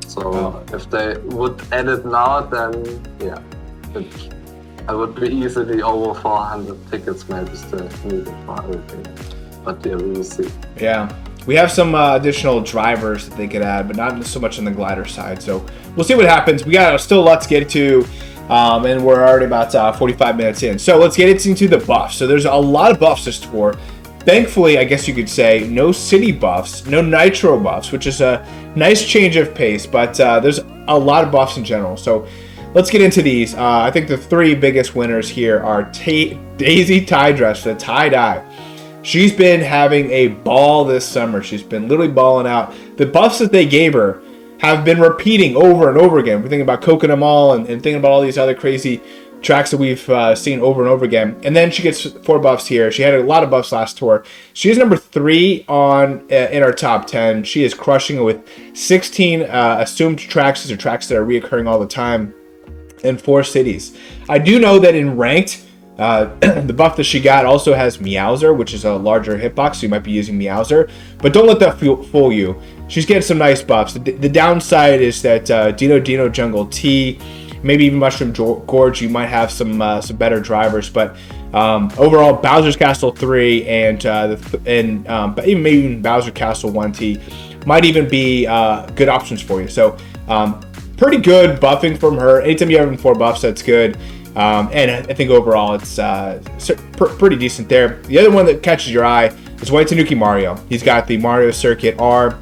So if they would add it now, then yeah, I would be easily over 400 tickets maybe still needed for everything. But yeah, we will see. Yeah. We have some additional drivers that they could add, but not so much on the glider side. So we'll see what happens. We got still a lot to get to, and we're already about 45 minutes in. So let's get into the buffs. So there's a lot of buffs this tour. Thankfully, I guess you could say, no city buffs, no nitro buffs, which is a nice change of pace, but there's a lot of buffs in general. So let's get into these. I think the three biggest winners here are Daisy Tydress, the tie-dye. She's been having a ball this summer. She's been literally balling out. The buffs that they gave her have been repeating over and over again. We're thinking about Coconut Mall and thinking about all these other crazy tracks that we've seen over and over again. And then she gets 4 buffs here. She had a lot of buffs last tour. She is number 3 in our top 10. She is crushing it with 16 assumed tracks. These are tracks that are reoccurring all the time in 4 cities. I do know that in ranked, the buff that she got also has Meowser, which is a larger hitbox, so you might be using Meowser. But don't let that fool you. She's getting some nice buffs. The downside is that Dino Jungle T, maybe even Mushroom Gorge, you might have some better drivers. But overall, Bowser's Castle 3 and even Bowser Castle 1T might even be good options for you. So pretty good buffing from her. Anytime you have 4 buffs, that's good. And I think overall it's pretty decent there. The other one that catches your eye is White Tanuki Mario. He's got the Mario Circuit R,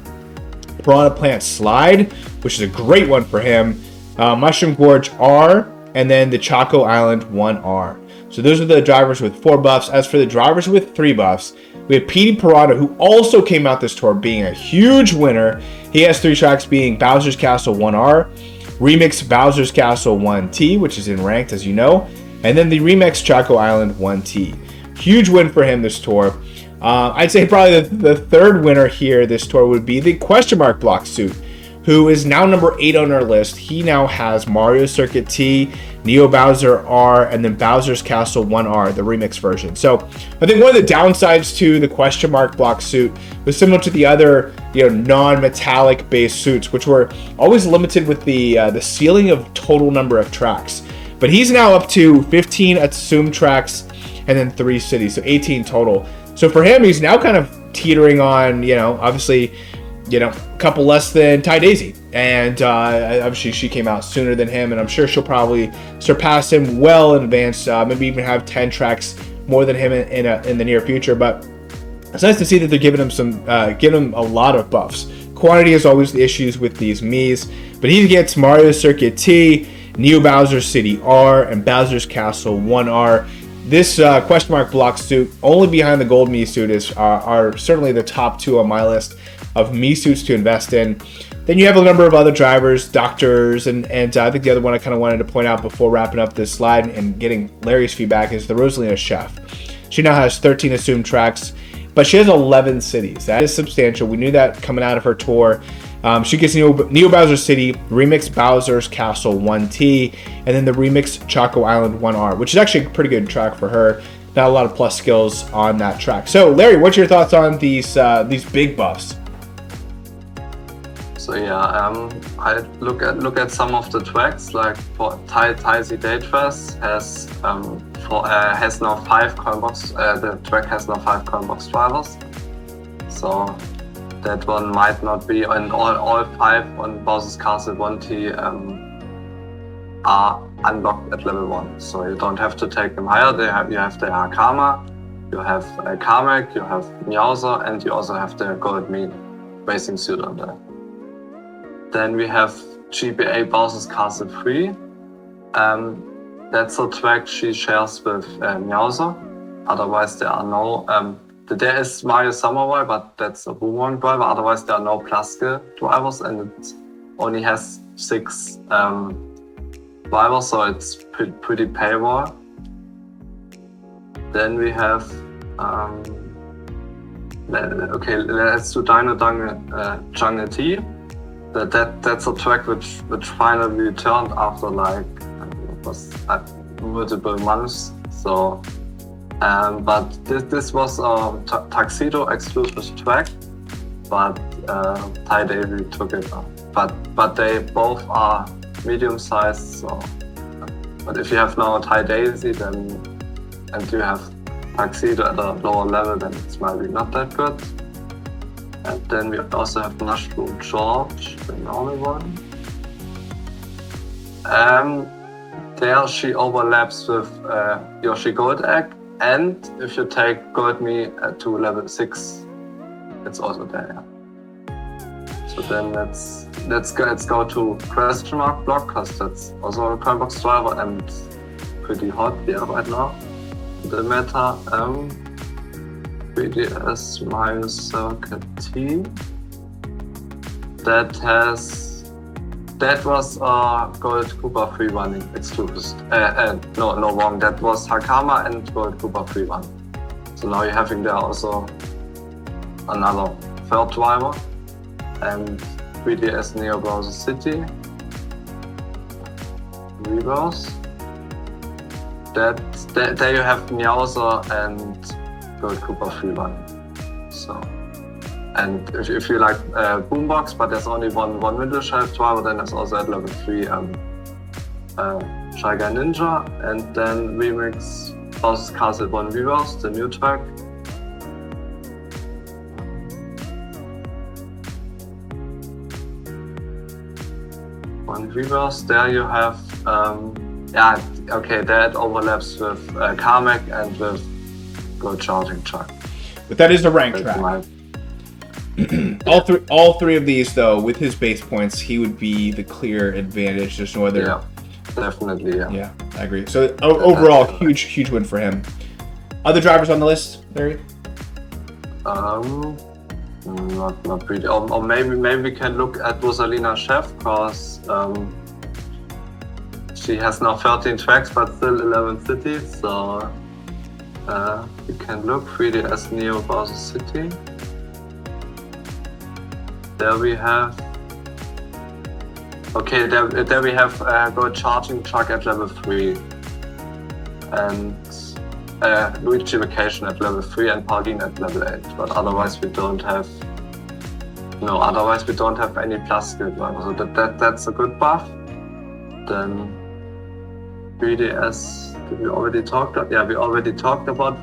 Piranha Plant Slide, which is a great one for him, Mushroom Gorge R, and then the Choco Island 1R. So those are the drivers with 4 buffs. As for the drivers with 3 buffs, we have Petey Piranha, who also came out this tour being a huge winner. He has 3 tracks being Bowser's Castle 1R, Remix Bowser's Castle 1T, which is in ranked, as you know, and then the Remix Choco Island 1T. Huge win for him this tour. I'd say probably the third winner here this tour would be the Question Mark Block Suit, who is now number 8 on our list. He now has Mario Circuit T, Neo Bowser R, and then Bowser's Castle 1R, the remix version. So I think one of the downsides to the Question Mark Block Suit was similar to the other, non-metallic based suits, which were always limited with the ceiling of total number of tracks. But he's now up to 15 assumed tracks and then 3 cities, so 18 total. So for him, he's now kind of teetering on, obviously, a couple less than Ty Daisy. And obviously she came out sooner than him, and I'm sure she'll probably surpass him well in advance, maybe even have 10 tracks more than him in the near future. But it's nice to see that they're giving him a lot of buffs. Quantity is always the issues with these Miis, but he gets Mario Circuit T, Neo Bowser City R, and Bowser's Castle 1R. This Question Mark Block Suit, only behind the Gold Mii suit, are certainly the top 2 on my list of Mii suits to invest in. Then you have a number of other drivers, doctors, and I think the other one I kind of wanted to point out before wrapping up this slide and getting Larry's feedback is the Rosalina Chef. She now has 13 assumed tracks, but she has 11 cities. That is substantial. We knew that coming out of her tour. She gets Neo Bowser City, Remix Bowser's Castle 1T, and then the Remix Choco Island 1R, which is actually a pretty good track for her. Not a lot of plus skills on that track. So, Larry, what's your thoughts on these big buffs? So yeah, I look at some of the tracks, like for Daisy Tydress has now 5 coin box. The track has now 5 coin box drivers. So that one might not be, and all 5 on Bowser's Castle 1T are unlocked at level 1. So you don't have to take them higher. You have the Hakama, you have Kamek, you have Meowser, and you also have the Gold Mii racing suit on there. Then we have GBA Bowser's Castle 3. That's a track she shares with Meowser. Otherwise, there are no. There is Mario Samurai, but that's a boomerang driver. Otherwise, there are no plus skill drivers, and it only has 6 drivers, so it's pretty paywall. Then we have. Let's do Dino Jungle T. That's a track which finally returned after multiple months. So But this was a Tuxedo exclusive track, but Ty Daisy took it off. But they both are medium sized, so. But if you have now Ty Daisy, then and you have Tuxedo at a lower level, then it's maybe not that good. And then we also have Mushroom George, the normal one. There she overlaps with Yoshi Gold Egg, and if you take Gold Me to level 6, it's also there. Yeah. So then let's go to question mark block, because that's also a coin box driver and pretty hot right now. The meta 3DS Mario Circuit T. That was Gold Koopa free running exclusive. No, wrong. That was Hakama and Gold Koopa free run. So now you're having there also another third driver and 3DS Neo Bowser City. Reverse. There you have Meowser and Gold Koopa free run. So. And if you like Boombox, but there's only one middle shelf driver, then there's also at level 3 Chargin Ninja, and then Remix Bowser's Castle 1 Reverse, the new track. One Reverse, there you have, there it overlaps with Carmack and with Gold Charging Chuck. But that is the rank track. all three of these, though, with his base points, he would be the clear advantage. There's no other. Yeah, definitely. Yeah, I agree. So overall, huge win for him. Other drivers on the list, Larry? Not really. Or maybe we can look at Rosalina Chef, because she has now 13 tracks, but still 11 cities. So we can look 3DS Neo Bowser City. There we have. Okay, there we have Gold Charging Truck at level 3, and Luigi Vacation at level 3, and Pauline at level 8. But otherwise we don't have. No, otherwise we don't have any plus skill drivers. So that's a good buff. Then 3DS. Did we already talk about? Yeah, we already talked about.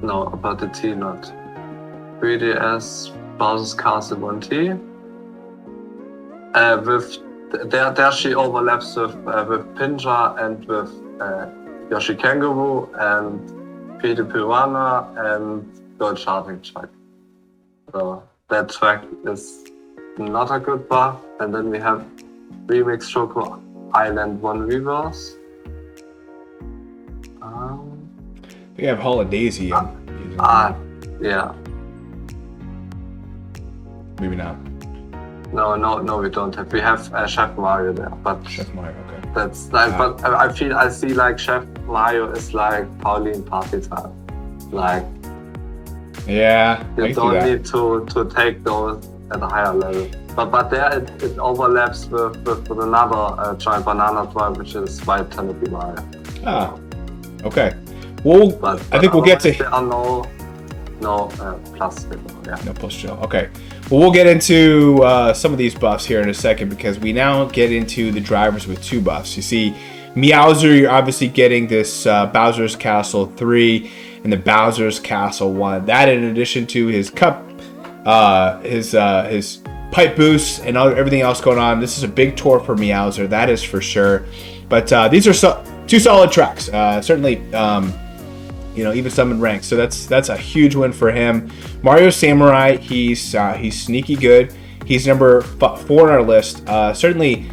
No, about the T not. 3DS. Bowser's Castle 1T. There she overlaps with Pinja and with Yoshi Kangaroo and Peter Piranha and Gold Charging Truck. So that track is not a good buff. And then we have Remix Choco Island 1 Reverse. We have Hall of Daisy. Yeah. Maybe not. No, we don't have. We have Chef Mario there, but Chef Mario, okay. That's like, but I see like Chef Mario is like Pauline Party Time. Like, yeah, you don't need to take those at a higher level. But there it overlaps with another giant banana drive, which is White Canopy Mario. Ah, okay. Well, I think we'll get to. There are no plus skill. Yeah. No plus skill. Okay. Well, we'll get into some of these buffs here in a second, because we now get into the drivers with 2 buffs. You see, Meowser, you're obviously getting this Bowser's Castle 3 and the Bowser's Castle 1. That, in addition to his cup, his pipe boost, and everything else going on. This is a big tour for Meowser, that is for sure. But these are 2 solid tracks. Certainly. Even some in ranks. So that's a huge win for him. Mario Samurai, he's sneaky good. He's number 4 on our list. Certainly,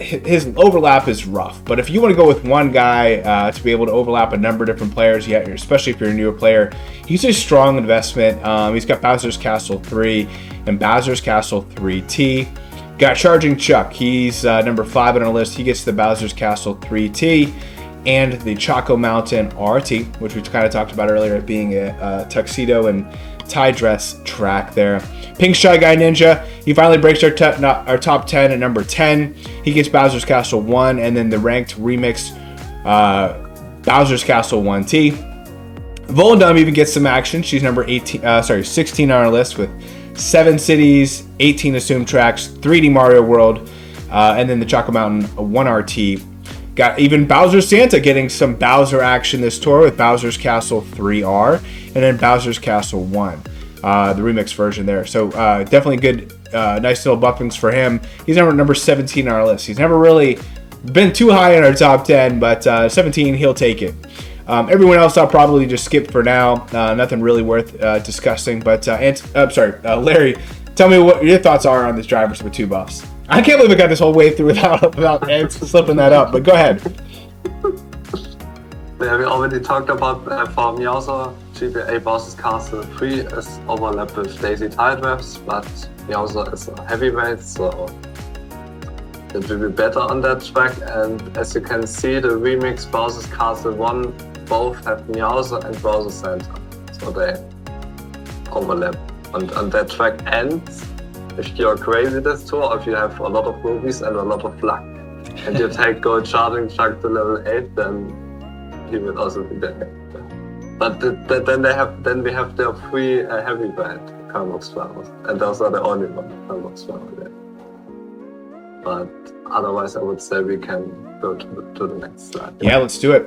his overlap is rough. But if you want to go with one guy to be able to overlap a number of different players, especially if you're a newer player, he's a strong investment. He's got Bowser's Castle 3 and Bowser's Castle 3T. Got Charging Chuck. He's number 5 on our list. He gets the Bowser's Castle 3T. And the Choco Mountain RT, which we kind of talked about earlier, being a tuxedo and tie dress track there. Pink Shy Guy Ninja, he finally breaks our top 10 at number 10. He gets Bowser's Castle 1, and then the ranked remix Bowser's Castle 1T. Volendam even gets some action. She's number 16 on our list with 7 cities, 18 assumed tracks, 3D Mario World, and then the Chaco Mountain 1 RT. Got even Bowser Santa getting some Bowser action this tour with Bowser's Castle 3R and then Bowser's Castle 1, the remix version there. So definitely good, nice little buffings for him. He's number 17 on our list. He's never really been too high in our top 10, but 17, he'll take it. Everyone else I'll probably just skip for now. Nothing really worth discussing. But Larry, tell me what your thoughts are on this drivers with 2 buffs. I can't believe I got this whole way through without Ed slipping that up, but go ahead. Yeah, we already talked about for Meowser, GBA Boss's Castle 3 is overlapped with Daisy Tidewebs, but Meowser is a heavyweight, so it will be better on that track. And as you can see, the remix Bowser's Castle 1 both have Meowser and Bowser Center, so they overlap on that track. And if you're crazy this tour, if you have a lot of rubies and a lot of luck, and you take gold Chargin track to level 8, then he will also be there. But then we have their 3 heavyweight Karmox drivers, and those are the only one Karmox drivers there. But otherwise, I would say we can go to the next slide. Yeah, let's do it.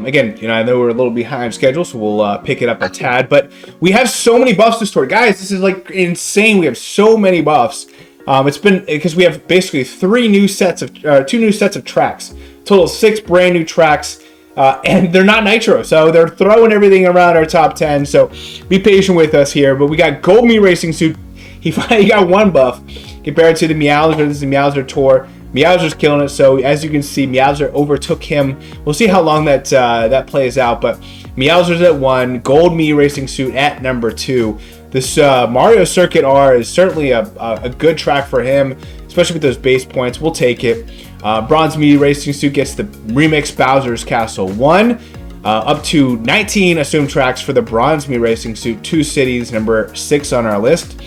Again, I know we're a little behind schedule, so we'll pick it up a tad. But we have so many buffs this tour, guys. This is like insane. We have so many buffs. It's been because we have basically 2 new sets of tracks. Total of 6 brand new tracks, and they're not nitro, so they're throwing everything around our top 10. So be patient with us here. But we got Gold Me Racing Suit. He finally got 1 buff compared to the Meowser. This is the Meowser tour. Meowser's killing it, so as you can see, Meowser overtook him. We'll see how long that plays out, but Meowser's at 1, Gold Me Racing Suit at number 2. This Mario Circuit R is certainly a good track for him, especially with those base points. We'll take it. Bronze Me Racing Suit gets the remix Bowser's Castle 1, up to 19 assumed tracks for the Bronze Me Racing Suit, 2 cities, number 6 on our list.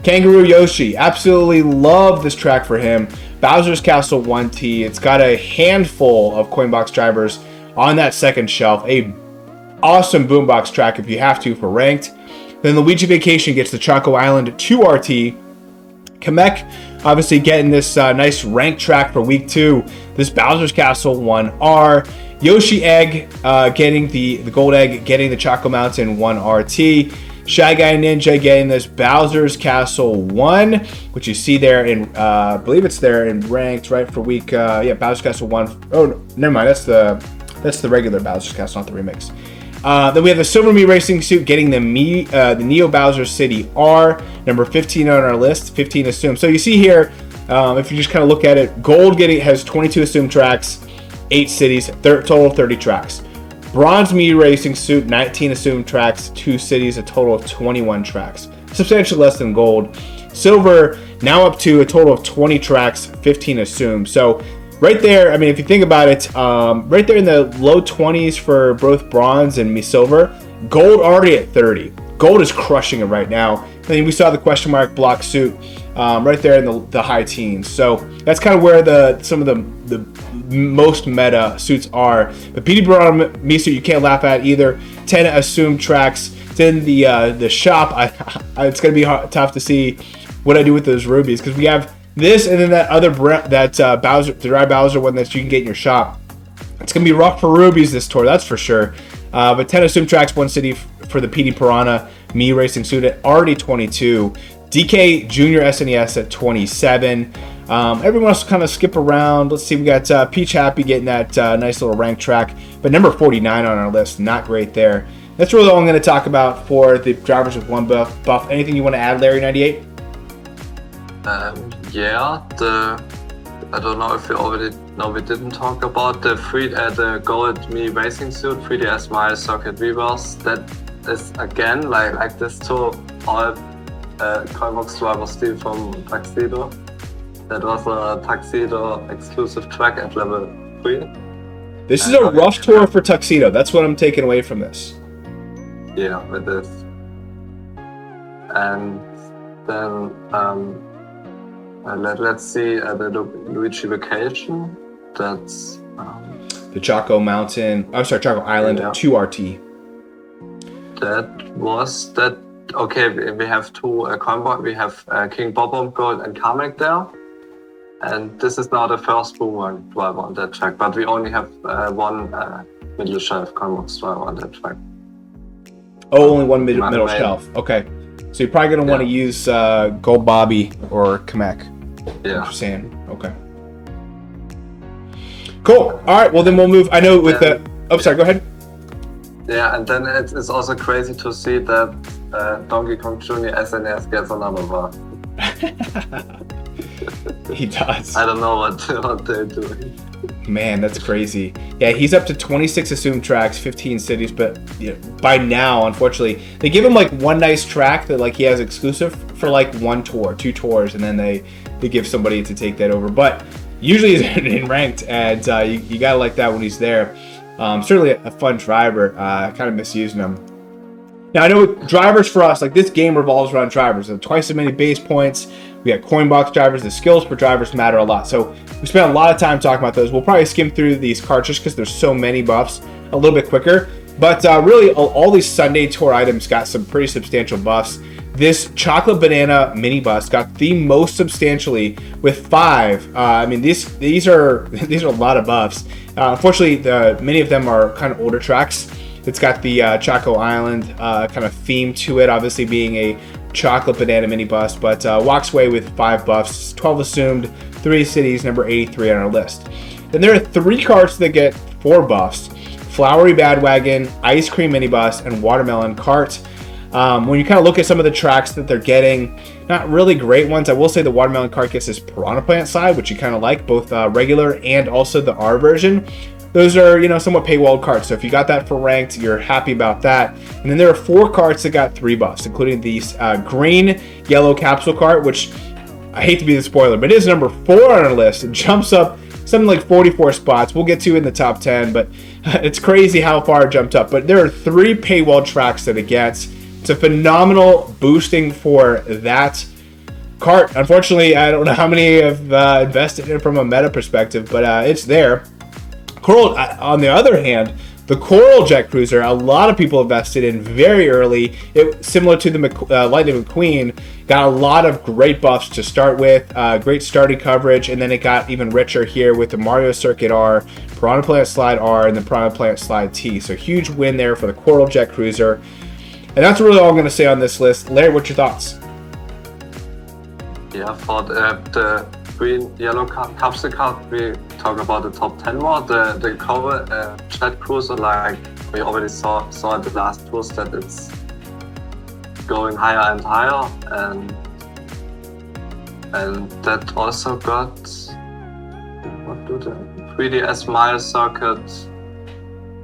Kangaroo Yoshi, absolutely love this track for him. Bowser's Castle 1T. It's got a handful of Coinbox drivers on that second shelf. A awesome boombox track if you have to for ranked. Then Luigi Vacation gets the Choco Island 2RT. Kamek obviously getting this nice ranked track for week 2. This Bowser's Castle 1R. Yoshi Egg getting the gold egg, getting the Choco Mountain 1RT. Shy Guy Ninja getting this Bowser's Castle 1, which you see there in, I believe it's there in ranked, right, for week, Bowser's Castle 1. Oh, never mind, that's the regular Bowser's Castle, not the remix. Then we have the Silver Me Racing Suit getting the Neo Bowser City R, number 15 on our list, 15 assumed. So you see here, if you just kind of look at it, Gold has 22 assumed tracks, 8 cities, total of 30 tracks. Bronze Me Racing Suit, 19 assumed tracks, 2 cities, a total of 21 tracks. Substantially less than Gold. Silver, now up to a total of 20 tracks, 15 assumed. So right there, I mean, if you think about it, right there in the low 20s for both Bronze and Me Silver. Gold already at 30. Gold is crushing it right now. I mean, we saw the question mark block suit right there in the high teens. So that's kind of where some of the most meta suits are. But PD Piranha Me Suit you can't laugh at either. 10 assumed tracks. It's in the shop. It's gonna be tough to see what I do with those rubies because we have this and then that other Bowser, the Dry Bowser one that you can get in your shop. It's gonna be rough for rubies this tour, that's for sure. But 10 assumed tracks, 1 city for the PD Piranha Me Racing Suit at already 22. DK Junior SNES at 27. Everyone else will kind of skip around. Let's see, we got Peach Happy getting that nice little rank track, but number 49 on our list, not great there. That's really all I'm going to talk about for the drivers with 1 buff. Anything you want to add, Larry 98? I don't know if we already. No, we didn't talk about the Gold Me Racing Suit, 3DS Mario Circuit Reverse. That is again like this tour, all Coinbox drivers steal from Tuxedo. That was a Tuxedo exclusive track at level 3. This is a rough tour for Tuxedo. That's what I'm taking away from this. Yeah, it is. And then let's see the Luigi Vacation. That's the Choco Mountain. I'm sorry, Choco Island 2RT. That was that. Okay, we have two combo. We have King Bobom Gold and Kamek there. And this is now the first boomerang driver on that track. But we only have one middle shelf Convox driver on that track. Oh, only one middle shelf. Okay. So you're probably going to want to use Gold Bobby or Kamek. Yeah. What you're saying. Okay. Cool. All right. Well, then we'll move. I know with the... Oh, sorry. Go ahead. Yeah, and then it's also crazy to see that Donkey Kong Jr. SNES gets another bar. He does. I don't know what they're doing. Man, that's crazy. Yeah, he's up to 26 assumed tracks, 15 cities, but you know, by now, unfortunately, they give him like one nice track that like he has exclusive for like one tour, 2 tours, and then they give somebody to take that over. But usually he's in ranked, and you gotta like that when he's there. Certainly a fun driver. Kind of misusing him. Now I know with drivers for us, like this game revolves around drivers. So twice as many base points. We got coin box drivers. The skills for drivers matter a lot. So we spent a lot of time talking about those. We'll probably skim through these carts just because there's so many buffs a little bit quicker. But really, all these Sunday Tour items got some pretty substantial buffs. This Chocolate Banana mini bus got the most substantially with 5. I mean, these are a lot of buffs. Unfortunately, many of them are kind of older tracks. It's got the Choco Island kind of theme to it, obviously being a Chocolate Banana mini bus, but walks away with 5 buffs, 12 assumed, 3 cities, number 83 on our list. Then there are 3 carts that get 4 buffs: Flowery Badwagon, Ice Cream mini bus, and Watermelon cart. When you kind of look at some of the tracks that they're getting, not really great ones. I will say the Watermelon cart gets this Piranha Plant side, which you kind of like, both regular and also the R version. Those are, you know, somewhat paywall carts. So if you got that for ranked, you're happy about that. And then there are 4 carts that got 3 buffs, including these green yellow capsule cart, which I hate to be the spoiler, but it is number 4 on our list. It jumps up something like 44 spots. We'll get to in the top 10, but it's crazy how far it jumped up. But there are 3 paywall tracks that it gets. It's a phenomenal boosting for that cart. Unfortunately, I don't know how many have invested in it from a meta perspective, but it's there. Coral, on the other hand, the Coral Jet Cruiser, a lot of people invested in very early. It, similar to the Lightning McQueen, got a lot of great buffs to start with, great starting coverage, and then it got even richer here with the Mario Circuit R, Piranha Plant Slide R, and the Piranha Plant Slide T. So huge win there for the Coral Jet Cruiser. And that's really all I'm going to say on this list. Larry, what's your thoughts? Yeah, for the green yellow capsule card, we talk about the top 10 more. The Coral Jet Cruiser, like we already saw in the last tours, that it's going higher and higher, and that also got, what do the 3DS Mile Circuit.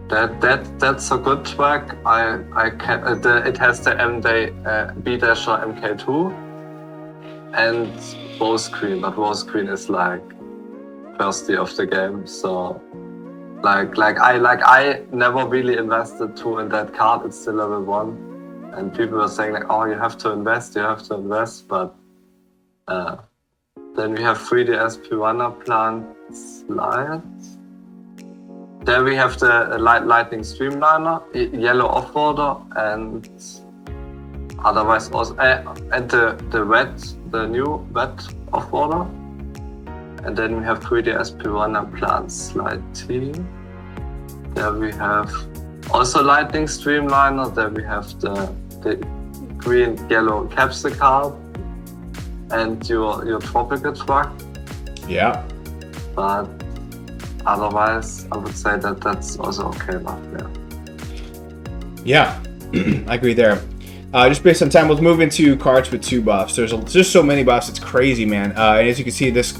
That's a good track. It has the B-Dasher MK2 and Rose Queen, but Rose Queen is like first year of the game, so I never really invested in that card. It's still level 1, and people were saying like, oh, you have to invest, but then we have 3DS Piranha Plant Slide. There we have the Lightning Streamliner, yellow off-roader, and otherwise also, and the new red off-roader. And then we have 3DS Piranha Plant Slide T. There we have also Lightning Streamliner. There we have the green yellow capsule card and your tropical truck. Yeah. But otherwise, I would say that that's also okay buff, yeah. I agree there. Just based on time, we'll move into carts with 2 buffs. There's just so many buffs, it's crazy, man. And as you can see, this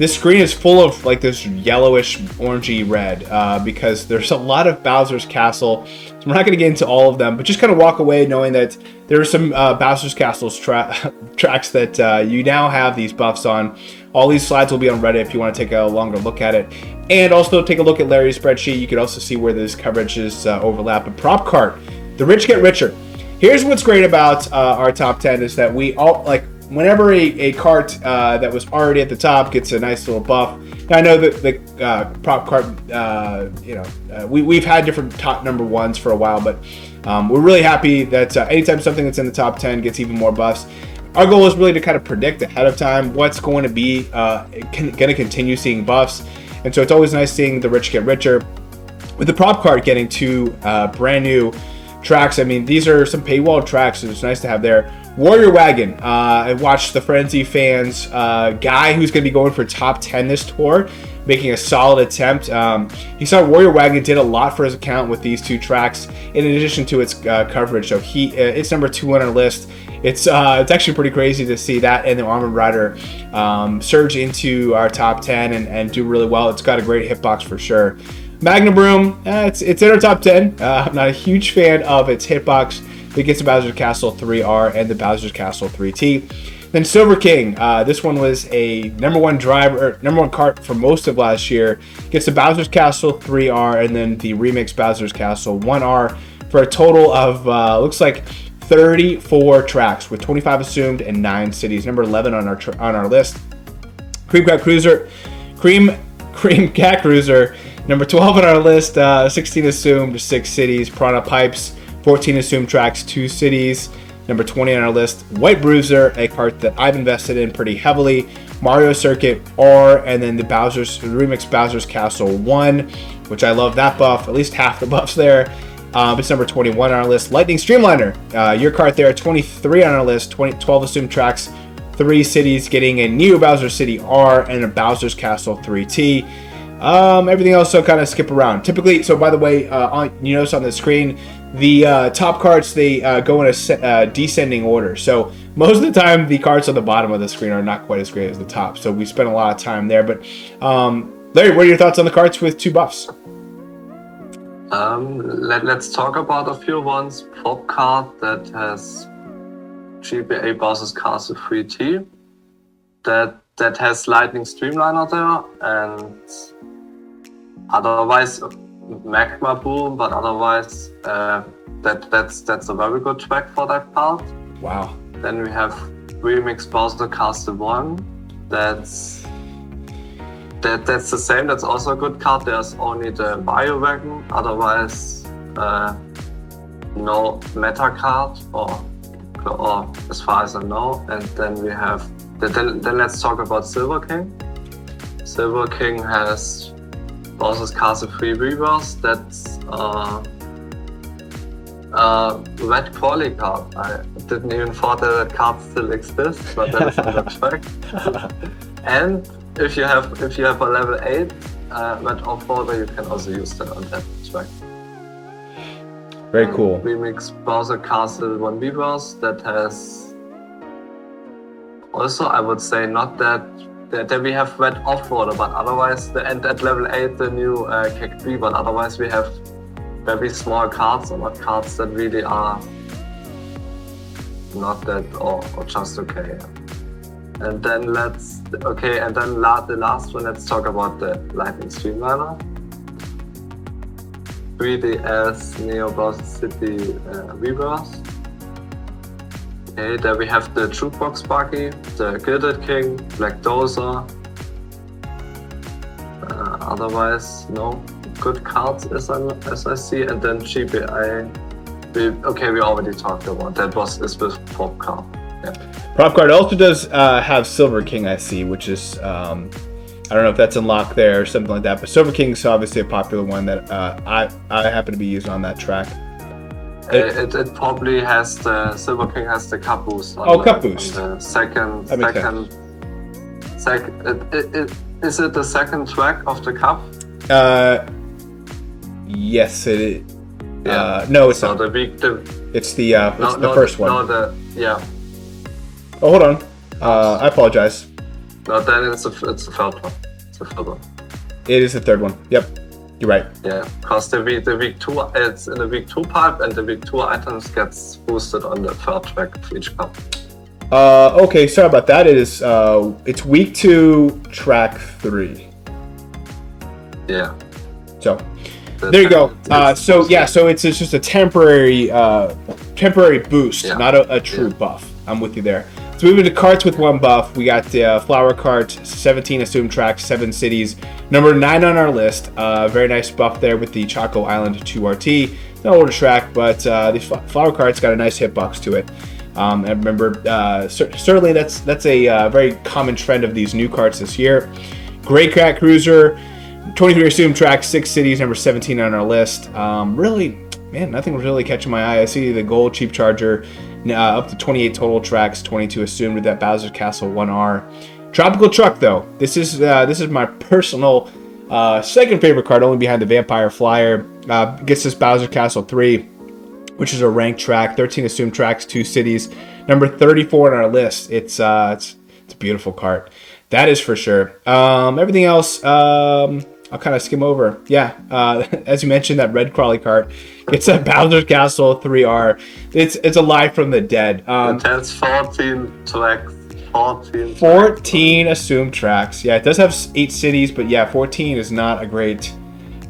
screen is full of like this yellowish, orangey red because there's a lot of Bowser's Castle. So we're not going to get into all of them, but just kind of walk away knowing that there are some Bowser's Castle tracks that you now have these buffs on. All these slides will be on Reddit if you want to take a longer look at it. And also take a look at Larry's spreadsheet. You can also see where those coverages overlap. But prop cart, the rich get richer. Here's what's great about our top 10 is that we all, like, whenever a cart that was already at the top gets a nice little buff. Now I know that the prop cart, we've had different top number ones for a while, but we're really happy that anytime something that's in the top 10 gets even more buffs. Our goal is really to kind of predict ahead of time what's going to be going to continue seeing buffs, and so it's always nice seeing the rich get richer. With the prop cart getting 2 brand new tracks, I mean, these are some paywall tracks, so it's nice to have there. Warrior Wagon, I watched the Frenzy fans guy who's going to be going for top 10 this tour, making a solid attempt. He saw Warrior Wagon did a lot for his account with these 2 tracks, in addition to its coverage. So it's number 2 on our list. It's actually pretty crazy to see that and the Armored Rider surge into our top 10 and do really well. It's got a great hitbox for sure. Magnum Broom, it's in our top 10. I'm not a huge fan of its hitbox. It gets the Bowser's Castle 3R and the Bowser's Castle 3T. Then Silver King, this one was a number one cart for most of last year. Gets the Bowser's Castle 3R and then the remix Bowser's Castle 1R for a total of looks like 34 tracks with 25 assumed and 9 cities. Number 11 on our list. Cream Cat Cruiser, number 12 on our list. 16 assumed, 6 cities. Piranha Pipes, 14 assumed tracks, 2 cities. Number 20 on our list. White Bruiser, a cart that I've invested in pretty heavily. Mario Circuit R, and then the remix Bowser's Castle 1, which I love that buff. At least half the buffs there. It's number 21 on our list. Lightning Streamliner, your cart there, 23 on our list. 12 assumed tracks, 3 cities, getting a new Bowser City R and a Bowser's Castle 3T. Everything else will kind of skip around. Typically, so by the way, you notice on the screen, the top carts, they go in a descending order. So most of the time, the carts on the bottom of the screen are not quite as great as the top. So we spent a lot of time there. But Larry, what are your thoughts on the carts with 2 buffs? Let's talk about a few ones. Pop cart that has GBA Bowser's Castle 3T. That has Lightning Streamliner there, and otherwise Magma Boom, but otherwise that's a very good track for that part. Wow. Then we have Remix Bowser Castle 1. That's the same. That's also a good card. There's only the Bio Wagon, otherwise no meta card or as far as I know. And then we have then let's talk about Silver King. Silver King has Bowser's Castle 3 Reverse. That's red quality card. I didn't even thought that card still exists, but that is on the track. And if you have a level 8 red off-roader, you can also use that on that track. Very cool. Remix Bowser Castle 1 Reverse that has also, I would say, not that we have red off-roader, but otherwise, and at level 8 the new Kek 3, but otherwise we have very small cards, or not cards that really are not that or just okay. And then the last one, let's talk about the Lightning Streamliner. 3DS Neo Bowser City Reverse. Okay, there we have the Jukebox Buggy, the Gilded King, Black Dozer. Otherwise, no good cards as I see. And then GBA. We already talked about that. Is with Prop Card. Yeah. Prop Card also does have Silver King, I see, which is I don't know if that's unlocked there or something like that. But Silver King's obviously a popular one that I happen to be using on that track. It probably has the Silver King has the cup boost. Cup boost. The second. Is it the second track of the cup? Yes, it is. Yeah. No, it's so not. It's the first one. Oh, hold on. I apologize. No, then it's the third one. It's the third one. It is the third one. Yep. You're right. Yeah, because the week 2, it's in the week 2 pipe, and the week 2 items gets boosted on the third track of each cup. Okay, sorry about that. It's week 2, track 3. Yeah. So there you go. So it's just a temporary boost, not a true buff. I'm with you there. Let's move into carts with one buff. We got the Flower Kart, 17 assumed tracks, 7 cities. Number 9 on our list. Very nice buff there with the Choco Island 2RT. Not older track, but the Flower Kart's got a nice hitbox to it. And remember, certainly that's a very common trend of these new carts this year. Great Cat Cruiser, 23 assumed tracks, 6 cities, number 17 on our list. Really, man, nothing was really catching my eye. I see the gold cheap charger, up to 28 total tracks, 22 assumed with that Bowser Castle 1R. Tropical Truck, though. This is my personal second favorite card, only behind the Vampire Flyer. Gets this Bowser Castle 3, which is a ranked track, 13 assumed tracks, 2 cities, number 34 on our list. It's a beautiful cart. That is for sure. Everything else, I'll kind of skim over. Yeah, as you mentioned, that red crawly cart. It's a Bowser Castle 3R. It's alive from the dead. It has 14 tracks. 14 assumed tracks. Yeah, it does have 8 cities, but yeah, 14 is not a great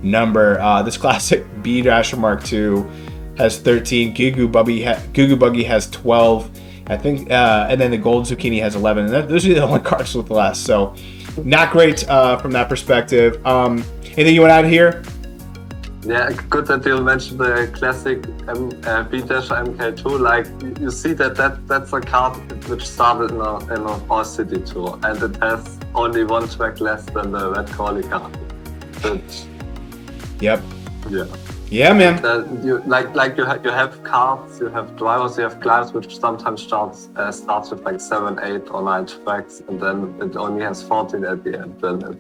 number. This classic B Dasher Mark II has 13. Goo Goo Buggy has 12. I think, and then the Gold Zucchini has 11. And those are the only cards with the last. So, not great from that perspective. Anything you want to add here? Yeah, good that you mentioned the classic B-Dash MK2. Like, you see that's a card which started in a All City tour, and it has only 1 track less than the Red Crawly card. Which, yep. Yeah. Yeah, man. You have cards, you have drivers, you have gliders, which sometimes starts with like 7, 8, or 9 tracks, and then it only has 14 at the end. Then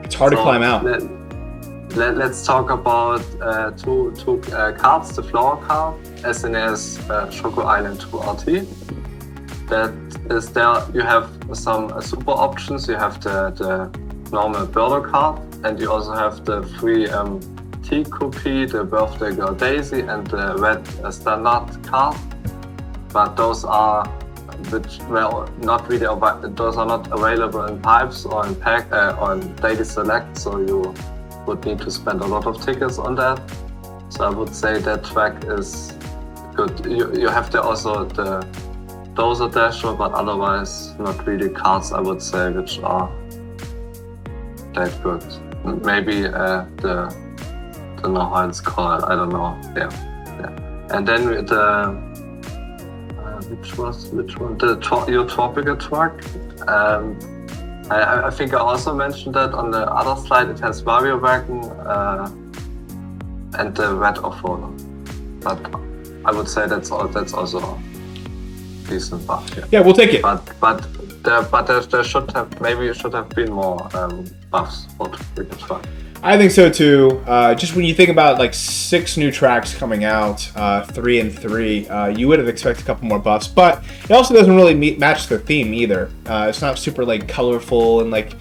it's hard to climb out. Let's talk about two cards. The flower card, SNES Choco Island 2RT. That is there. You have some super options. You have the normal Birdo card, and you also have the free T-Copy, the Birthday Girl Daisy, and the red standard card. But those are not available in pipes or in pack or in daily select. So you would need to spend a lot of tickets on that. So I would say that track is good. You have there also the Dozer Dasher, but otherwise not really cards, I would say, which are that good. Maybe I don't know how it's called, I don't know. Yeah. And then which one? Your tropical truck. I think I also mentioned that on the other slide. It has Mario Wagon and the red off-roader. But I would say that's also a decent buff. Yeah, we'll take it. But there should have been more buffs for tropical truck. I think so too. Just when you think about like 6 new tracks coming out, 3 and 3, you would have expected a couple more buffs, but it also doesn't really match the theme either. It's not super like colorful and like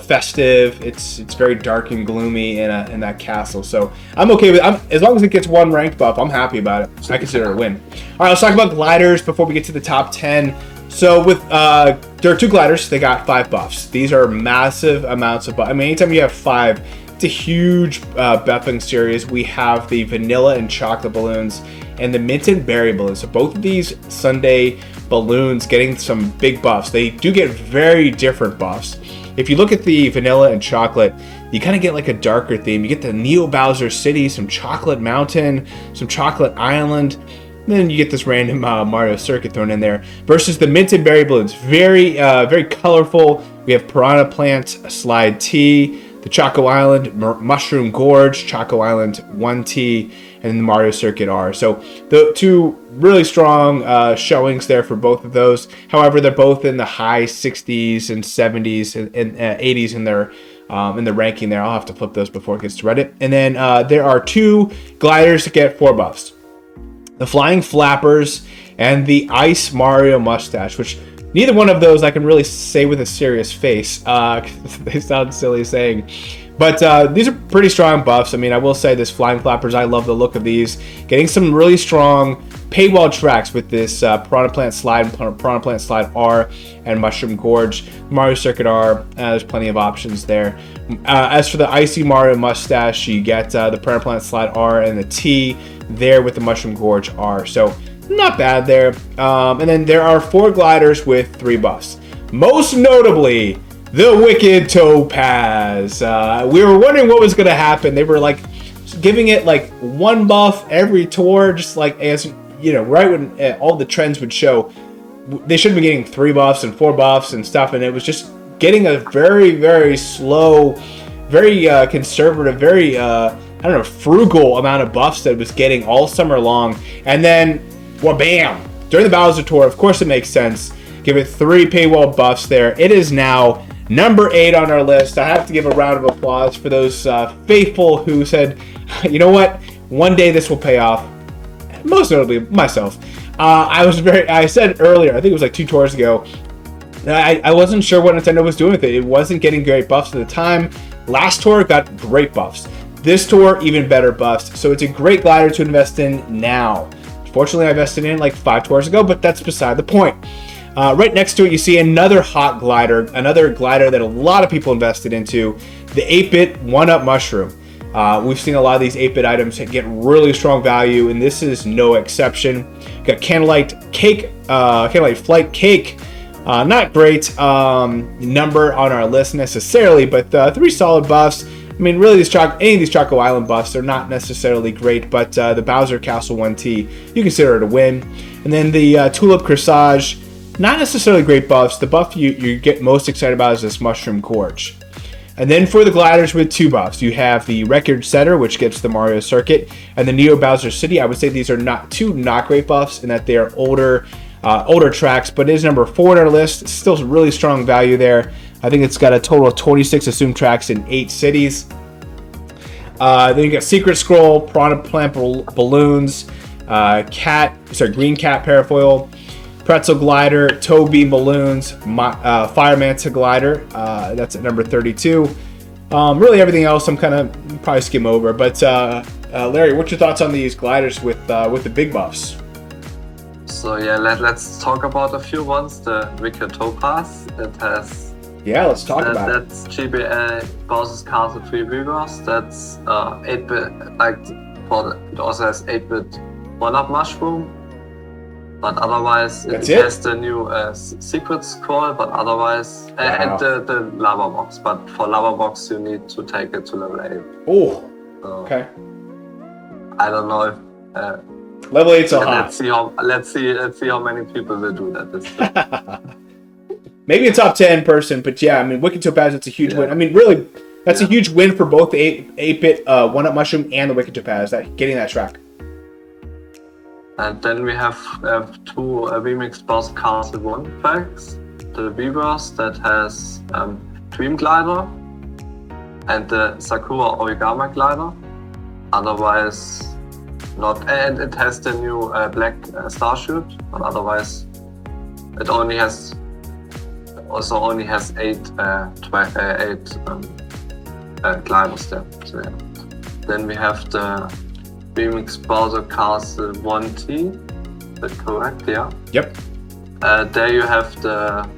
festive. It's very dark and gloomy in that castle. So I'm okay with it. As long as it gets 1 ranked buff, I'm happy about it. I consider it a win. All right, let's talk about gliders before we get to the top 10. So with there are 2 gliders, they got 5 buffs. These are massive amounts of buffs. I mean, anytime you have 5, it's a huge buffing series. We have the vanilla and chocolate balloons and the mint and berry balloons. So both of these Sunday balloons getting some big buffs. They do get very different buffs. If you look at the vanilla and chocolate, you kind of get like a darker theme. You get the Neo Bowser City, some chocolate mountain, some chocolate island. Then you get this random Mario circuit thrown in there. Versus the mint and berry balloons, very colorful. We have Piranha Plant, Slide T, the Choco Island, Mushroom Gorge, Choco Island 1T, and then the Mario Circuit R. So the 2 really strong showings there for both of those. However, they're both in the high 60s and 70s and 80s in the ranking there. I'll have to flip those before it gets to Reddit. And then there are 2 gliders that get 4 buffs. The Flying Flappers, and the Ice Mario Mustache, which neither one of those I can really say with a serious face. They sound silly saying. But these are pretty strong buffs. I mean, I will say this Flying Flappers, I love the look of these. Getting some really strong paywall tracks with this Piranha Plant Slide, Piranha Plant Slide R, and Mushroom Gorge. Mario Circuit R, there's plenty of options there. As for the Icy Mario Mustache, you get the Piranha Plant Slide R and the T there with the Mushroom Gorge R. So not bad there. And then there are 4 gliders with 3 buffs. Most notably, the Wicked Topaz. We were wondering what was going to happen. They were like giving it like 1 buff every tour, just like as you know, right when all the trends would show. They should have been getting 3 buffs and 4 buffs and stuff, and it was just getting a very, very slow, very conservative, very I don't know, frugal amount of buffs that it was getting all summer long. And then, well, bam! During the Bowser Tour, of course it makes sense. Give it 3 paywall buffs there. It is now number 8 on our list. I have to give a round of applause for those faithful who said, you know what, one day this will pay off. Most notably myself. I said earlier, I think it was like 2 tours ago, I wasn't sure what Nintendo was doing with it. It wasn't getting great buffs at the time. Last tour got great buffs. This tour, even better buffs. So it's a great glider to invest in now. Fortunately, I invested in it like 5 tours ago, but that's beside the point. Right next to it, you see another hot glider, another glider that a lot of people invested into, the 8-bit 1-Up Mushroom. We've seen a lot of these 8-bit items get really strong value, and this is no exception. We've got Candlelight Flight Cake. Not great number on our list necessarily, but 3 solid buffs. I mean, really, any of these Choco Island buffs are not necessarily great, but the Bowser Castle 1T, you consider it a win. And then the Tulip Corsage, not necessarily great buffs. The buff you get most excited about is this Mushroom Gorge. And then for the gliders with 2 buffs, you have the Record Setter, which gets the Mario Circuit, and the Neo Bowser City. I would say these are not great buffs in that they are older tracks, but it is number 4 on our list. It's still really strong value there. I think it's got a total of 26 assumed tracks in 8 cities. Then you got Secret Scroll, Piranha Plant Balloons, Green Cat Parafoil, Pretzel Glider, Toe Beam Balloons, Fire Manta Glider. That's at number 32. Really everything else I'm kind of probably skim over. But Larry, what's your thoughts on these gliders with the big buffs? So yeah, let's talk about a few ones. The Wicked Topaz, it has... Yeah, let's talk about it. That's GBA Bowser's Castle 3 Reverse. That's 8-bit, like it also has 8-bit 1-Up Mushroom. But otherwise, it has the new Secret Scroll, but otherwise, and the Lava Box. But for Lava Box, you need to take it to level 8. Oh, so, okay. I don't know if... level 8's so hot. Let's see how many people will do that this time. Maybe a top 10 person, but yeah, I mean, Wicked Topaz, it's a huge win. I mean, really, that's a huge win for both the 8-bit 1-Up Mushroom and the Wicked Topaz, getting that track. And then we have 2 remixed Bowser Castle 1 packs. The Reverse that has Dream Glider and the Sakura Origami Glider. Otherwise, not. And it has the new Black Starchute, but otherwise, it only has 8 gliders there. So, yeah. Then we have the Remix Bowser Castle 1T. Is that correct? Yeah. Yep. There you have the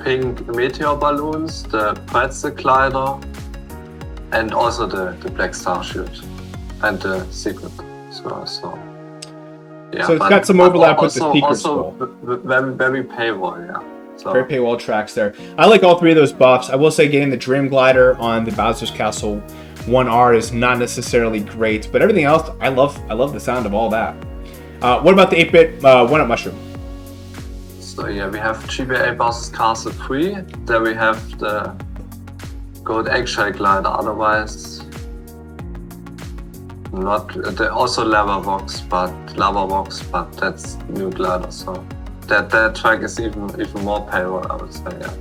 pink meteor balloons, the pretzel glider, and also the black starchute and the secret. So yeah. So it's got some overlap with the secret scroll. Very paywall, yeah. So. Very paywall tracks there. I like all 3 of those buffs. I will say getting the Dream Glider on the Bowser's Castle 1R is not necessarily great, but everything else, I love the sound of all that. What about the 8-bit 1-Up Mushroom? So yeah, we have GBA Bowser's Castle 3. There we have the Gold Eggshell Glider. Otherwise, not also Lava Box, but that's new glider. So that track is even more paywall, I would say. Yeah.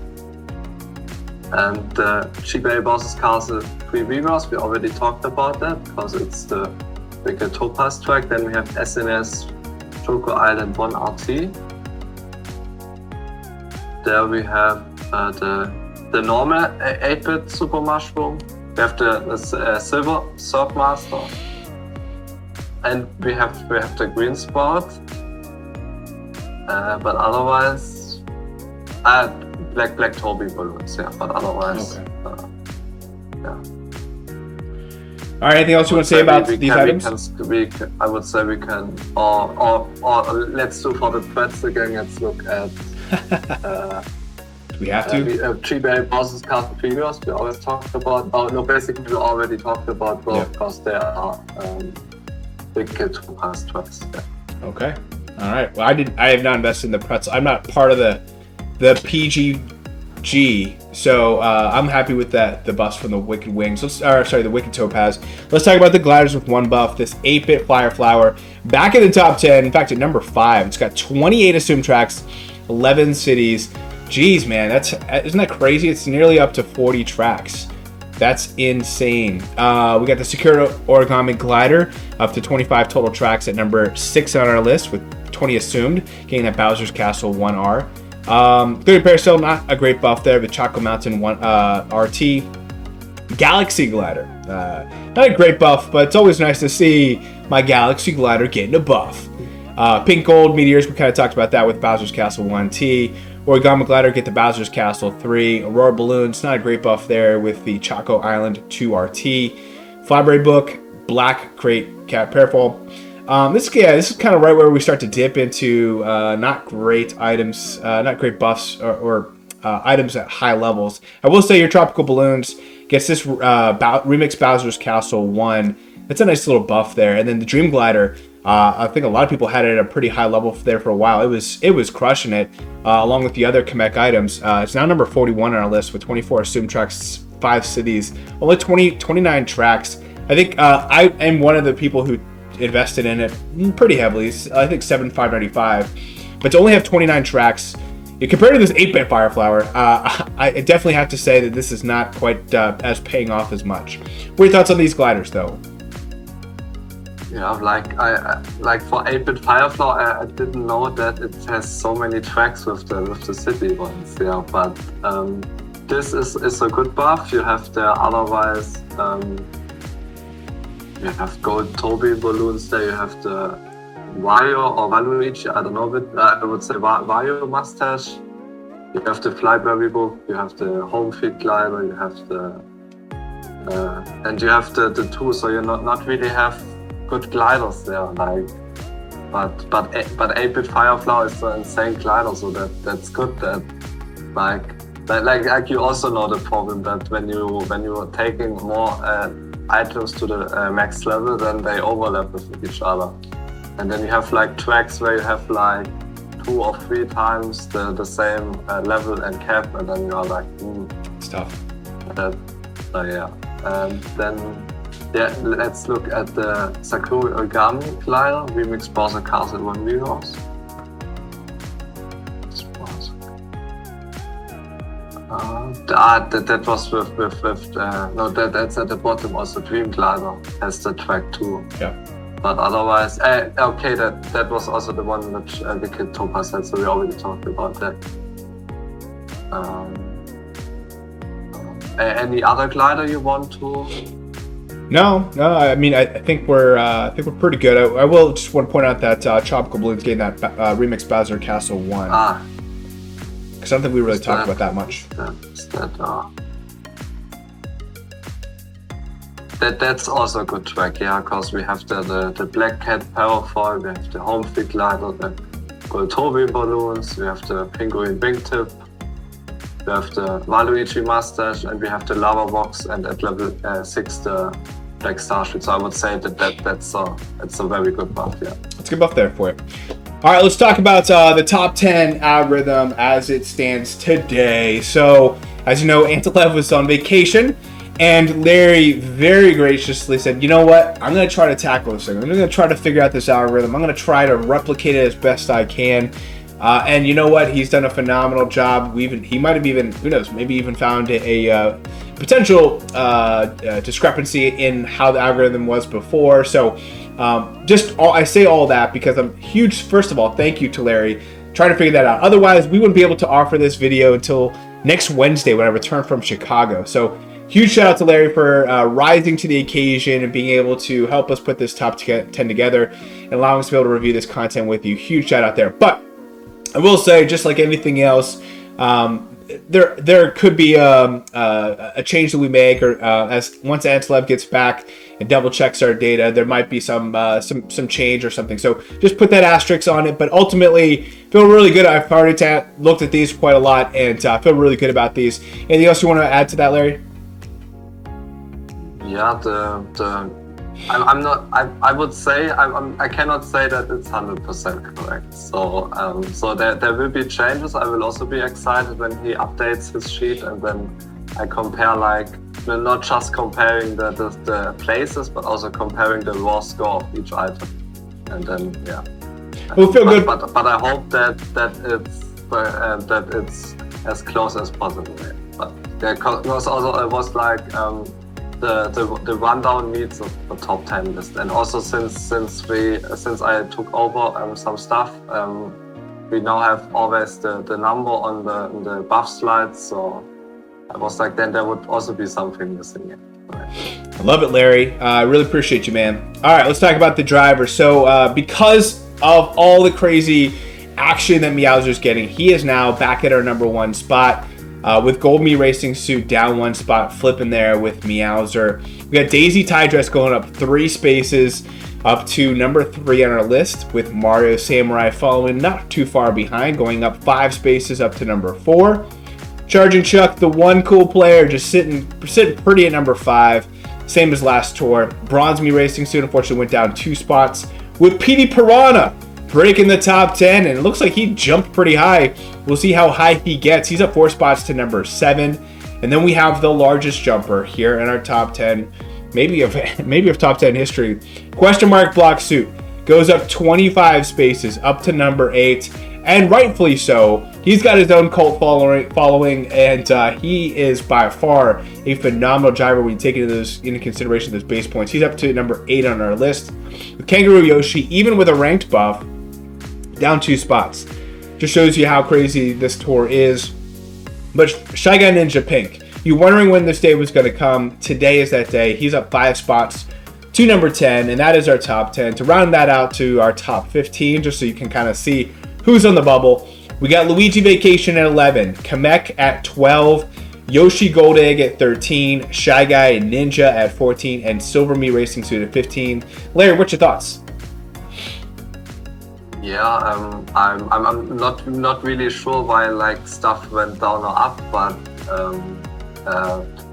And the GBA Bowser's Castle 3 Reverse, we already talked about that because it's the Wicked Topaz track. Then we have SNS Choco Island 1 RT. There we have the normal 8-bit Super Mushroom. We have the Silver Surf Master. And we have the Green Spot. But otherwise, Black Toby balloons, yeah. But otherwise, okay. Yeah. All right, anything else you want to say about these items? I would say we can, or let's do for the threads again. Let's look at. We have to. GBA bosses, cast figures. We always talked about. Oh no, basically we already talked about both because they are big kit who has threads. Yeah. Okay. All right. Well, I have not invested in the pretzel. I'm not part of the PGG, so I'm happy with that. The buffs from the Wicked Wings. The Wicked Topaz. Let's talk about the gliders with one buff. This 8-bit Flyer Flower back in the top 10. In fact, at number 5, it's got 28 assumed tracks, 11 cities. Jeez, man, isn't that crazy? It's nearly up to 40 tracks. That's insane. We got the Secure Origami Glider up to 25 total tracks at number 6 on our list with 20 assumed, getting that Bowser's Castle 1R. 30 Parasail, not a great buff there. The Choco Mountain 1 RT. Galaxy Glider. Not a great buff, but it's always nice to see my Galaxy Glider getting a buff. Pink Gold Meteors, we kind of talked about that with Bowser's Castle 1T. Origami Glider, get the Bowser's Castle 3. Aurora Balloons, not a great buff there with the Choco Island 2RT. Flyberry Book, Black Crate Cat Parafall. This is kind of right where we start to dip into not great items, not great buffs or items at high levels. I will say your Tropical Balloons gets this Remix Bowser's Castle 1. That's a nice little buff there. And then the Dream Glider, I think a lot of people had it at a pretty high level there for a while. It was crushing it along with the other Kamek items. It's now number 41 on our list with 24 assumed tracks, 5 cities, only 29 tracks. I think I am one of the people who invested in it pretty heavily. I think 7,595, but to only have 29 tracks compared to this 8-bit Fire Flower, I definitely have to say that this is not quite as paying off as much. What are your thoughts on these gliders, though? Yeah, like for 8-bit Fireflower, I didn't know that it has so many tracks with the city ones. Yeah, but this is a good buff. You have the otherwise you have gold Toby balloons there. You have the Wario or Waluigi. I don't know, but I would say Wario mustache. You have the Flyberry Book. You have the Home Feed Glider. You have the and you have the two. So you not really have good gliders there, like, but 8-bit Fireflower is an insane glider, so that's good. That like you also know the problem that when you are taking more items to the max level, then they overlap with each other, and then you have like tracks where you have like 2 or 3 times the same level and cap, and then you are like, it's tough. Yeah, and then. Yeah, let's look at the Sakura Origami Glider, Remix Bowser Castle 1 Mirrors. That was with no, that's at the bottom also. Dream Glider has the track too. Yeah. But otherwise, okay, that was also the one which Wicked Topaz had, so we already talked about that. Any other glider you want to? No. I mean, I think we're pretty good. I will just want to point out that Tropical Balloons getting that Remix Bowser Castle 1. Because I don't think we really talked about that much. That's also a good track, yeah, because we have the Black Cat Powerfall, we have the Home Feed Glider, the Gold Toby Balloons, we have the Penguin Wingtip, we have the Waluigi Mustache, and we have the Lava Box, and at level 6 the Black Starship. So I would say that's a very good buff, yeah. It's a good buff there for you. All right, let's talk about the top 10 algorithm as it stands today. So, as you know, Antilev was on vacation, and Larry very graciously said, you know what, I'm going to try to tackle this thing. I'm going to try to figure out this algorithm. I'm going to try to replicate it as best I can. And you know what? He's done a phenomenal job. He might have even, who knows, maybe even found a potential discrepancy in how the algorithm was before. So I say all that because I'm huge. First of all, thank you to Larry trying to figure that out. Otherwise, we wouldn't be able to offer this video until next Wednesday when I return from Chicago. So huge shout out to Larry for rising to the occasion and being able to help us put this top 10 together and allowing us to be able to review this content with you. Huge shout out there. But I will say, just like anything else, there could be a change that we make, or as once Antleb gets back and double checks our data, there might be some change or something. So just put that asterisk on it. But ultimately, feel really good. I've already looked at these quite a lot, and feel really good about these. Anything else you want to add to that, Larry? Yeah, I'm not. I would say I cannot say that it's 100% correct. So there will be changes. I will also be excited when he updates his sheet, and then I compare, like, not just comparing the places, but also comparing the raw score of each item. And then We'll feel good. But I hope that it's as close as possible. But because also it was like. The rundown needs a top 10 list, and also since I took over some stuff, we now have always the number on the buff slides. So I was like, then there would also be something missing. Right. I love it, Larry. I really appreciate you, man. All right, let's talk about the driver. So because of all the crazy action that Meowser's getting, he is now back at our #1 spot. With Gold Me Racing Suit down 1 spot, flipping there with Meowser. We got Daisy Tidress going up 3 spaces up to #3 on our list, with Mario Samurai following not too far behind, going up 5 spaces up to #4. Chargin Chuck, the one cool player, just sitting pretty at #5, same as last tour. Bronze Me Racing Suit unfortunately went down 2 spots, with PD Piranha breaking the top 10, and it looks like he jumped pretty high. We'll see how high he gets. He's up 4 spots to #7. And then we have the largest jumper here in our top 10, maybe of top 10 history. Question Mark Block Suit goes up 25 spaces up to #8, and rightfully so. He's got his own cult following, and he is by far a phenomenal driver when you take into consideration those base points. He's up to #8 on our list. With Kangaroo Yoshi, even with a ranked buff, down 2 spots. Just shows you how crazy this tour is. But Shy Guy Ninja Pink, you wondering when this day was going to come? Today is that day. He's up 5 spots to #10, and that is our top 10. To round that out to our top 15, just so you can kind of see who's on the bubble, we got Luigi Vacation at 11, Kamek at 12, Yoshi Gold Egg at 13, Shy Guy Ninja at 14, and Silver Me Racing Suit at 15. Larry, what's your thoughts? Yeah, I'm not really sure why like stuff went down or up, but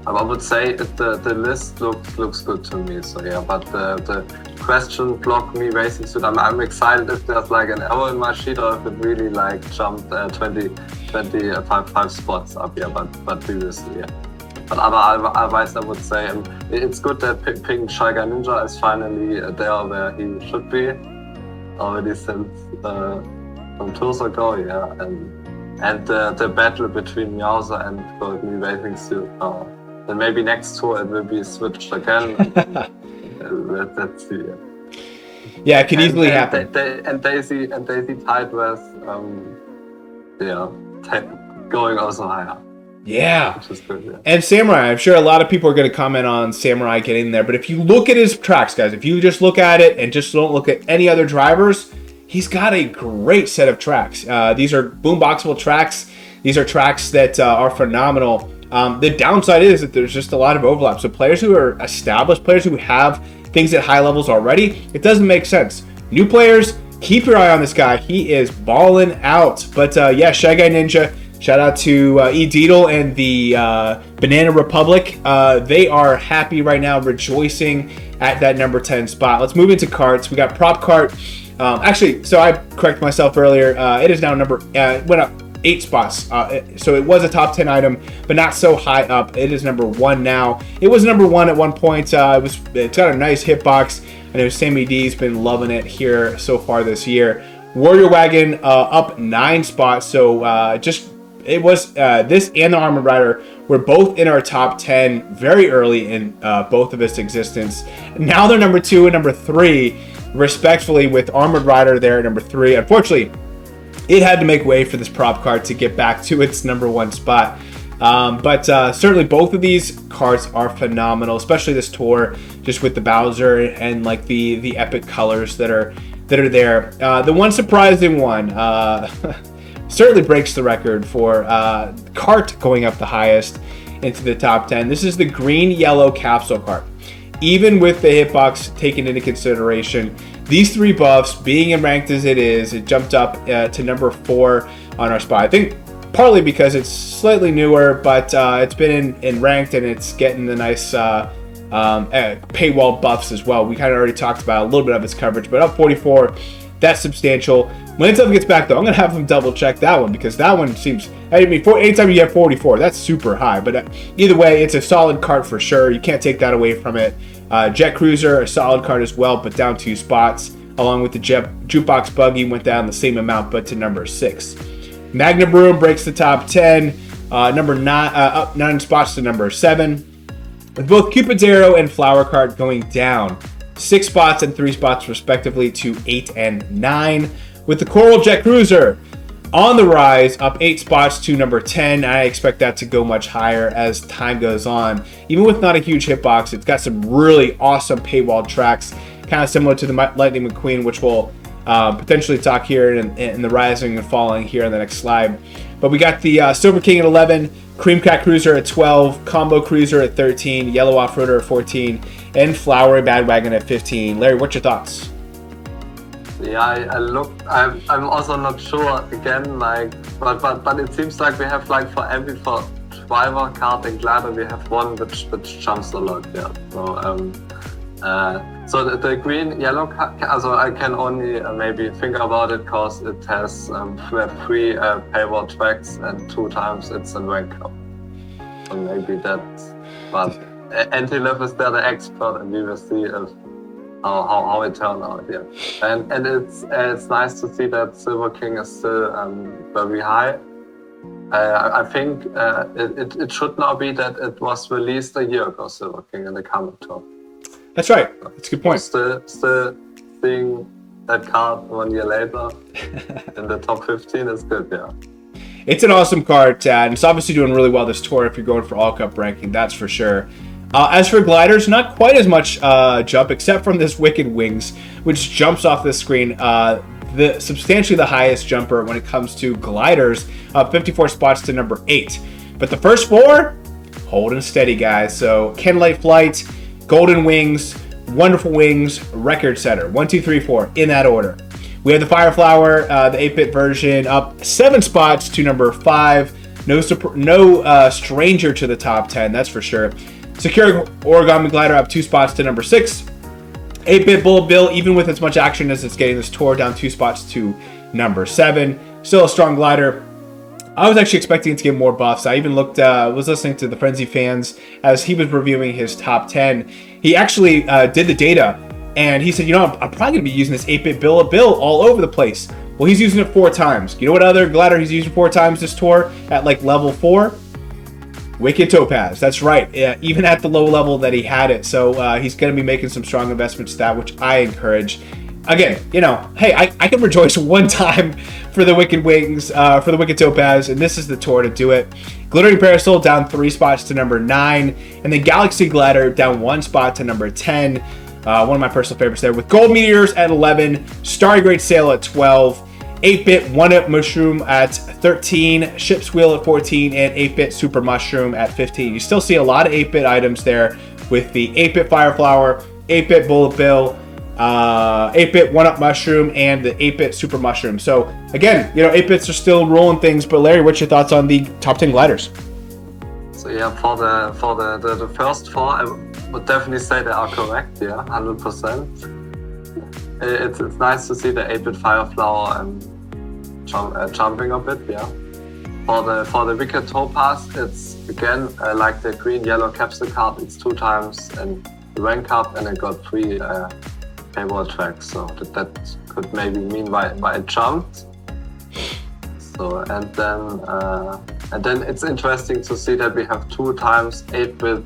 I would say the list looks good to me. So yeah, but the question block Me Racing Suit, I'm excited if there's like an error in my sheet, or if it really like jumped 25 spots up here, but previously, yeah. But otherwise, I would say it's good that Pink Shy Guy Ninja is finally there where he should be. Already since some tours ago, yeah, and the battle between Meowser and Gold Me Racing Suit. Then maybe next tour it will be switched again. Let's see. Yeah, it could easily happen. And Daisy Tidress, going also higher. Yeah. Which is good, yeah. And Samurai, I'm sure a lot of people are going to comment on Samurai getting there, but if you look at his tracks, guys, if you just look at it and just don't look at any other drivers, he's got a great set of tracks. These are boomboxable tracks. These are tracks that are phenomenal. The downside is that there's just a lot of overlap. So players who are established, players who have things at high levels already, it doesn't make sense. New players, keep your eye on this guy. He is balling out. But yeah, Shy Guy Ninja, shout out to E. Deedle and the Banana Republic. They are happy right now, rejoicing at that #10 spot. Let's move into carts. We got Prop Cart. Actually, so I corrected myself earlier. It is now went up 8 spots. So it was a top 10 item, but not so high up. It is #1 now. It was #1 at one point. It's got a nice hitbox. I know Sammy D's been loving it here so far this year. Warrior Wagon up 9 spots. So it was this and the Armored Rider were both in our top 10 very early in both of its existence. Now they're #2 and #3, respectfully, with Armored Rider there at #3. Unfortunately, it had to make way for this prop card to get back to its #1 spot. But certainly both of these cards are phenomenal, especially this tour, just with the Bowser and like the epic colors that are there. The one surprising one, certainly breaks the record for Kart going up the highest into the top 10. This is the green-yellow capsule Kart. Even with the hitbox taken into consideration, these 3 buffs, being ranked as it is, it jumped up to number 4 on our spot. I think partly because it's slightly newer, but it's been in ranked and it's getting the nice paywall buffs as well. We kind of already talked about a little bit of its coverage, but up 44, that's substantial. When Intel gets back, though, I'm going to have them double check that one, because that one seems, I mean, anytime you have 44, that's super high. But either way, it's a solid card for sure. You can't take that away from it. Jet Cruiser, a solid card as well, but down 2 spots, along with the Jukebox Buggy went down the same amount, but to number 6. Magna Broom breaks the top 10, number 9, up 9 spots to number 7. With both Cupid's Arrow and Flower Cart going down 6 spots and 3 spots respectively to 8 and 9. With the Coral Jet Cruiser on the rise, up 8 spots to number 10. I expect that to go much higher as time goes on. Even with not a huge hitbox, it's got some really awesome paywall tracks, kind of similar to the Lightning McQueen, which we'll potentially talk here in the rising and falling here in the next slide. But we got the Silver King at 11, Cream Cat Cruiser at 12, Combo Cruiser at 13, Yellow Off-Roader at 14, and Flowery Bandwagon at 15. Larry, what's your thoughts? Yeah, I'm also not sure again, like, but it seems like we have, like, for driver, kart, and glider, we have one which jumps a lot. Yeah. So the green yellow, also I can only maybe think about it because it has 3 paywall tracks and 2 times it's in rank up. So maybe that's, but Anti-Liv is there the expert, and we will see if how it turned out. Yeah, and it's nice to see that Silver King is still very high. I think it should now be that it was released a year ago, Silver King, in the comment top. That's right. That's a good point. Still seeing that card 1 year later in the top 15 is good, yeah. It's an awesome card, and it's obviously doing really well this tour if you're going for all cup ranking, that's for sure. As for gliders, not quite as much jump, except from this Wicked Wings, which jumps off the screen. Substantially the highest jumper when it comes to gliders, 54 spots to number 8. But the first 4, holding steady, guys. So Candlelight Flight, Golden Wings, Wonderful Wings, Record Setter. 1, 2, 3, 4 in that order. We have the Fire Flower, the 8-bit version, up 7 spots to number 5. No stranger to the top 10, that's for sure. Secure Origami Glider up 2 spots to number 6. 8-bit Bullet Bill, even with as much action as it's getting this tour, down 2 spots to number 7. Still a strong glider. I was actually expecting it to get more buffs. I even was listening to the Frenzy Fans as he was reviewing his top 10. He actually did the data, and he said, you know, I'm probably going to be using this 8-bit Bullet Bill all over the place. Well, he's using it 4 times. You know what other glider he's using 4 times this tour at like level 4? Wicked Topaz, that's right. Even at the low level that he had it. So he's going to be making some strong investments to that, which I encourage. Again, you know, hey, I can rejoice one time for the Wicked Wings, for the Wicked Topaz, and this is the tour to do it. Glittering Parasol down 3 spots to number 9, and then Galaxy Glider down 1 spot to number 10. One of my personal favorites there, with Gold Meteors at 11, Starry Great Sail at 12, 8-bit 1-up Mushroom at 13, Ship's Wheel at 14, and 8-bit Super Mushroom at 15. You still see a lot of 8-bit items there with the 8-bit Fire Flower, 8-bit Bullet Bill, 8-bit 1-up Mushroom, and the 8-bit Super Mushroom. So again, you know, 8-bits are still rolling things, but Larry, what's your thoughts on the top 10 gliders? So yeah, for the first 4, I would definitely say they are correct, yeah, 100%. It's nice to see the 8-bit Fire Flower jumping a bit, yeah. For the Wicked Topaz, it's again like the green yellow capsule card. It's 2 times and rank up, and it got 3 paywall tracks. So that could maybe mean why it jumped. So and then it's interesting to see that we have 2 times 8-bit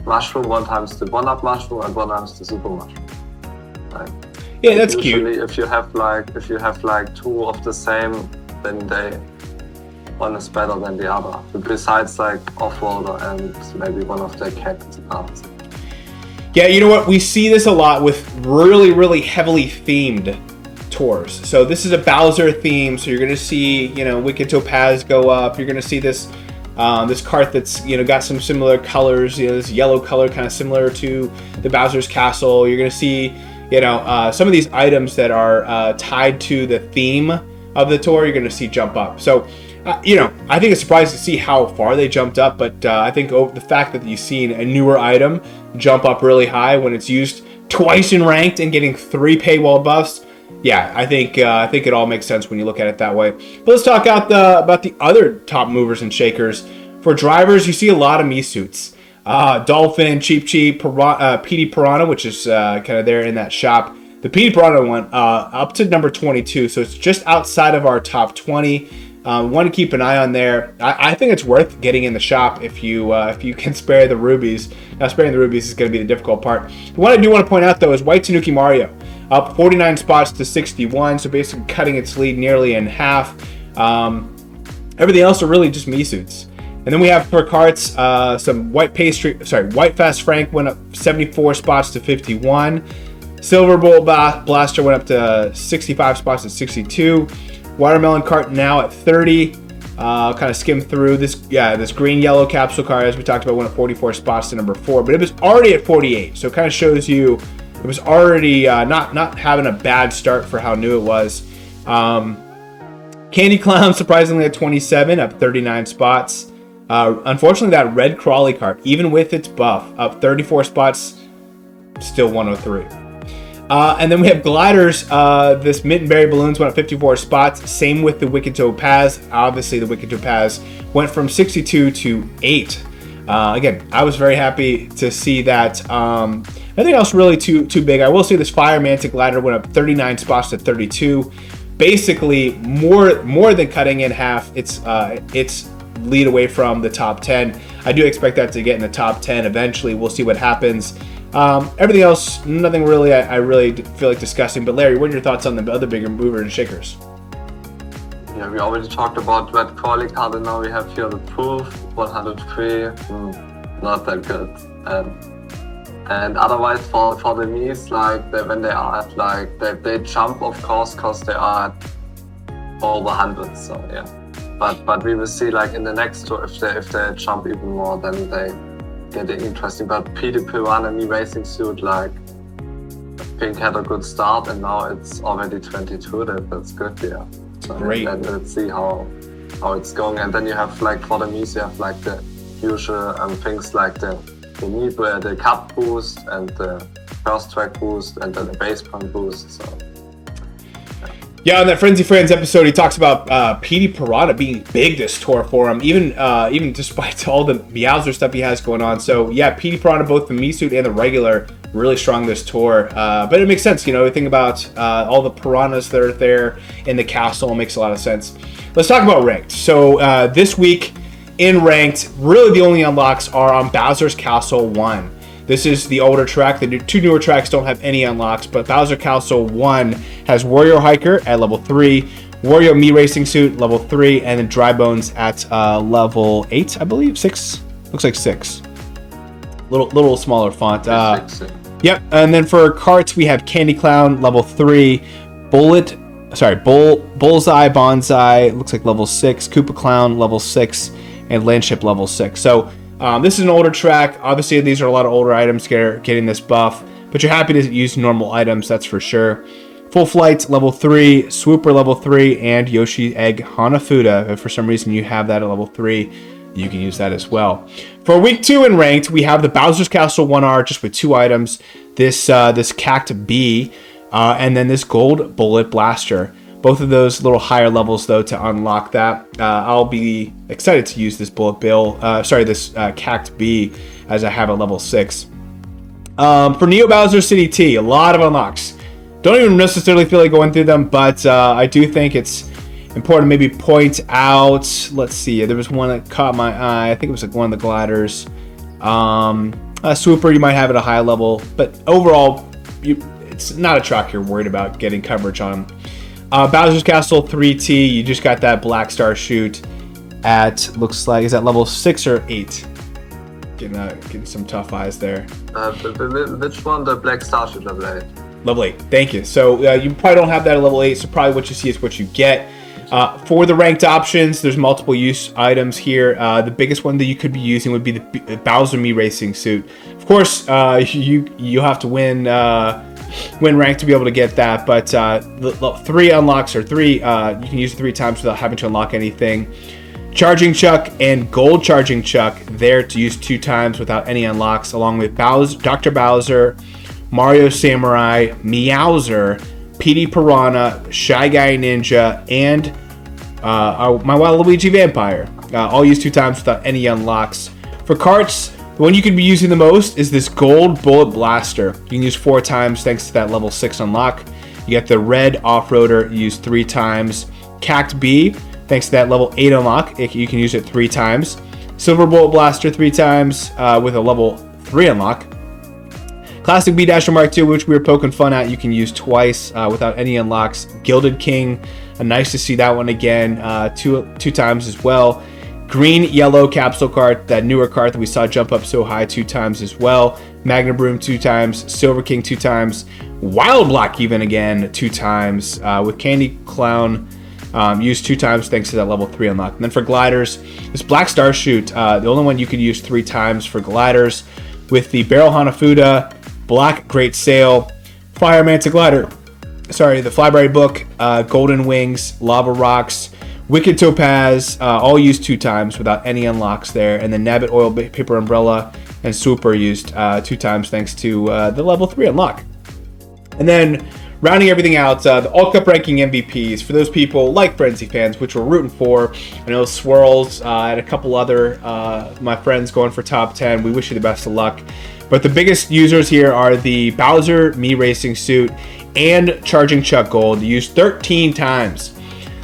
mushroom, 1 times the 1-up mushroom, and 1 times the super mushroom. Like, yeah, that's usually cute. If you have like 2 of the same, then one is better than the other. Besides like off-roader and maybe one of the cat cards. Yeah, you know what? We see this a lot with really, really heavily themed tours. So this is a Bowser theme. So you're going to see, you know, Wicked Topaz go up. You're going to see this this cart that's, you know, got some similar colors. You know, this yellow color kind of similar to the Bowser's Castle. You're going to see, you know, some of these items that are tied to the theme of the tour. You're going to see jump up. So, you know, I think it's surprising to see how far they jumped up. But I think the fact that you've seen a newer item jump up really high when it's used twice in ranked and getting 3 paywall buffs. Yeah, I think it all makes sense when you look at it that way. But let's talk about the other top movers and shakers. For drivers, you see a lot of me suits. Dolphin, Cheap, PD Piranha, which is kind of there in that shop. The PD Piranha went up to number 22, so it's just outside of our top 20. Want to keep an eye on there. I think it's worth getting in the shop if you can spare the rubies. Now, sparing the rubies is going to be the difficult part. What I do want to point out, though, is White Tanuki Mario. Up 49 spots to 61, so basically cutting its lead nearly in half. Everything else are really just me suits. And then we have for carts some White Fast Frank went up 74 spots to 51. Silver Bolt Blaster went up to 65 spots to 62. Watermelon Cart now at 30. Kind of skimmed through this. This green yellow capsule car, as we talked about, went up 44 spots to number 4, but it was already at 48, so it kind of shows you it was already not having a bad start for how new it was. Candy Clown surprisingly at 27, up 39 spots. Unfortunately, that red Crawley cart, even with its buff, up 34 spots, still 103. And then we have gliders. This Mint and Berry Balloons went up 54 spots. Same with the Wicked Topaz. Obviously, the Wicked Topaz went from 62 to 8. Again, I was very happy to see that. Nothing else really too big. I will say this Fire Mantic glider went up 39 spots to 32. Basically, more than cutting in half. It's lead away from the top 10. I do expect that to get in the top 10 eventually. We'll see what happens. Everything else, nothing really I really feel like discussing. But Larry, what are your thoughts on the other bigger movers and shakers? Yeah, we already talked about Red Crawley card, and now we have here the Proof 103. Not that good. And otherwise for the Mies, like when they are at like they jump, of course, because they are at over 100. So yeah. But we will see, like in the next tour, if they jump even more, then they get interesting. But PD Piranha Me Racing Suit, like I think had a good start, and now it's already 22. That's good, yeah. So great. Let's see how it's going. And then you have like for the Mies, you have like the usual things like the cut boost and the first track boost and then the base pump boost. So. Yeah, on that Frenzy Friends episode, he talks about PD Piranha being big this tour for him, even despite all the Meowser stuff he has going on. So yeah, PD Piranha, both the Mii suit and the regular, really strong this tour. But it makes sense, you know, think about all the piranhas that are there in the castle. It makes a lot of sense. Let's talk about ranked. So this week in ranked, really the only unlocks are on Bowser's Castle 1. This is the older track. The two newer tracks don't have any unlocks, but Bowser Castle 1 has Wario Hiker at level 3, Wario Mii Racing Suit level 3, and then Dry Bones at level 8, I believe. 6? Looks like 6. Little smaller font. Yep, and then for carts, we have Candy Clown level 3, Bullseye Bonsai, looks like level 6, Koopa Clown level 6, and Landship level 6. So this is an older track. Obviously, these are a lot of older items getting this buff, but you're happy to use normal items, that's for sure. Full Flight level 3, Swooper level 3, and Yoshi Egg Hanafuda. If for some reason you have that at level 3, you can use that as well. For week 2 in ranked, we have the Bowser's Castle 1R just with 2 items. This Cact B, and then this Gold Bullet Blaster. Both of those little higher levels, though, to unlock that. I'll be excited to use this this Cact B, as I have a level 6. For Neo Bowser City T, a lot of unlocks. Don't even necessarily feel like going through them, but I do think it's important to maybe point out. Let's see, there was one that caught my eye. I think it was like one of the gliders. A Swooper, you might have at a high level, but overall, it's not a track you're worried about getting coverage on. Bowser's Castle 3T, you just got that Black Star Chute at, looks like, is that level 6 or 8? Getting some tough eyes there. Which one? The Black Star Chute level 8? Lovely, thank you. So you probably don't have that at level 8, so probably what you see is what you get. For the ranked options, there's multiple use items here. The biggest one that you could be using would be the Bowser Me Racing suit. Of course, you have to win ranked to be able to get that, but the 3 unlocks, or 3 you can use it 3 times without having to unlock anything. Charging Chuck and Gold Charging Chuck there to use 2 times without any unlocks, along with Dr. Bowser, Mario Samurai, Meowser, Petey Piranha, Shy Guy Ninja, and my Waluigi Vampire. All used 2 times without any unlocks. For Karts, the one you could be using the most is this Gold Bullet Blaster. You can use 4 times thanks to that level 6 unlock. You get the Red Off-Roader, use 3 times. Cact B, thanks to that level 8 unlock, you can use it 3 times. Silver Bullet Blaster 3 times with a level 3 unlock. Classic B Dasher Mark II, which we were poking fun at, you can use twice without any unlocks. Gilded King, nice to see that one again, 2 times as well. Green Yellow Capsule Cart, that newer cart that we saw jump up so high, 2 times as well. Magna Broom 2 times. Silver King 2 times. Wild Block even again 2 times. With Candy Clown used 2 times thanks to that level 3 unlock. And then for gliders, this Black Star Chute, the only one you could use 3 times for gliders. With the Barrel Hanafuda, Black Great Sail, Fire Manta Glider, the Flyberry Book, Golden Wings, Lava Rocks, Wicked Topaz, all used 2 times without any unlocks there. And then Nabbit Oil Paper Umbrella and Swooper used 2 times thanks to the level 3 unlock. And then rounding everything out, the All Cup ranking MVPs for those people like Frenzy fans, which we're rooting for. I know Swirls and a couple other my friends going for top 10. We wish you the best of luck. But the biggest users here are the Bowser Me Racing suit and Charging Chuck Gold, used 13 times.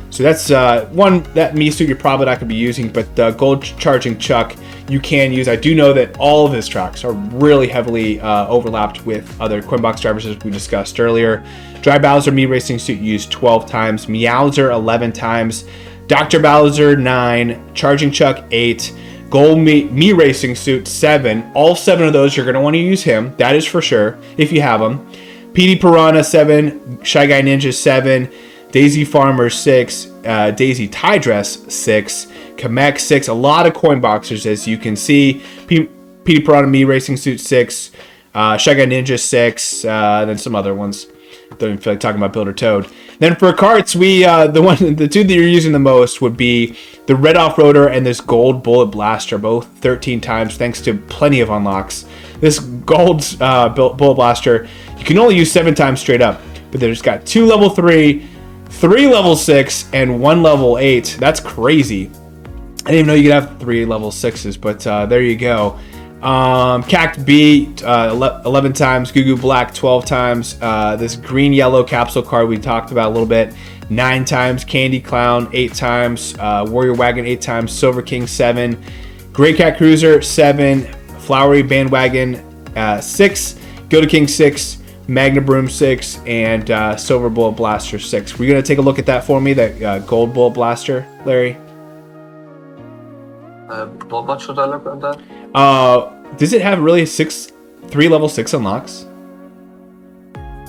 So that's one, that Me suit you're probably not going to be using, but the Gold Charging Chuck you can use. I do know that all of his tracks are really heavily overlapped with other Coinbox drivers, as we discussed earlier. Dry Bowser Me Racing suit used 12 times, Meowser 11 times, Dr. Bowser 9, Charging Chuck 8, Gold Me Racing suit 7. All 7 of those you're going to want to use him, that is for sure, if you have them. Petey Piranha 7, Shy Guy Ninja 7, Daisy Farmer 6, Daisy Tie Dress 6, Kamek 6. A lot of coin boxers, as you can see. Petey Piranha Me Racing suit 6, Shy Guy Ninja 6, then some other ones. Don't even feel like talking about Builder Toad. Then for Karts, the 2 that you're using the most would be the Red Off-Roader and this Gold Bullet Blaster, both 13 times, thanks to plenty of unlocks. This Gold Bullet Blaster, you can only use 7 times straight up, but there's got 2 level 3, 3 level 6, and 1 level 8. That's crazy. I didn't even know you could have 3 level 6s, but there you go. Cact B 11 times, Goo Goo Black 12 times, this Green Yellow Capsule card we talked about a little bit 9 times, Candy Clown 8 times, Warrior Wagon 8 times, Silver King 7, Grey Cat Cruiser 7, Flowery Bandwagon 6, Gilda King 6, Magna Broom 6, and Silver Bullet Blaster 6. We're going to take a look at that for me, that Gold Bullet Blaster, Larry? What should I look at that? Does it have really 3 level 6 unlocks?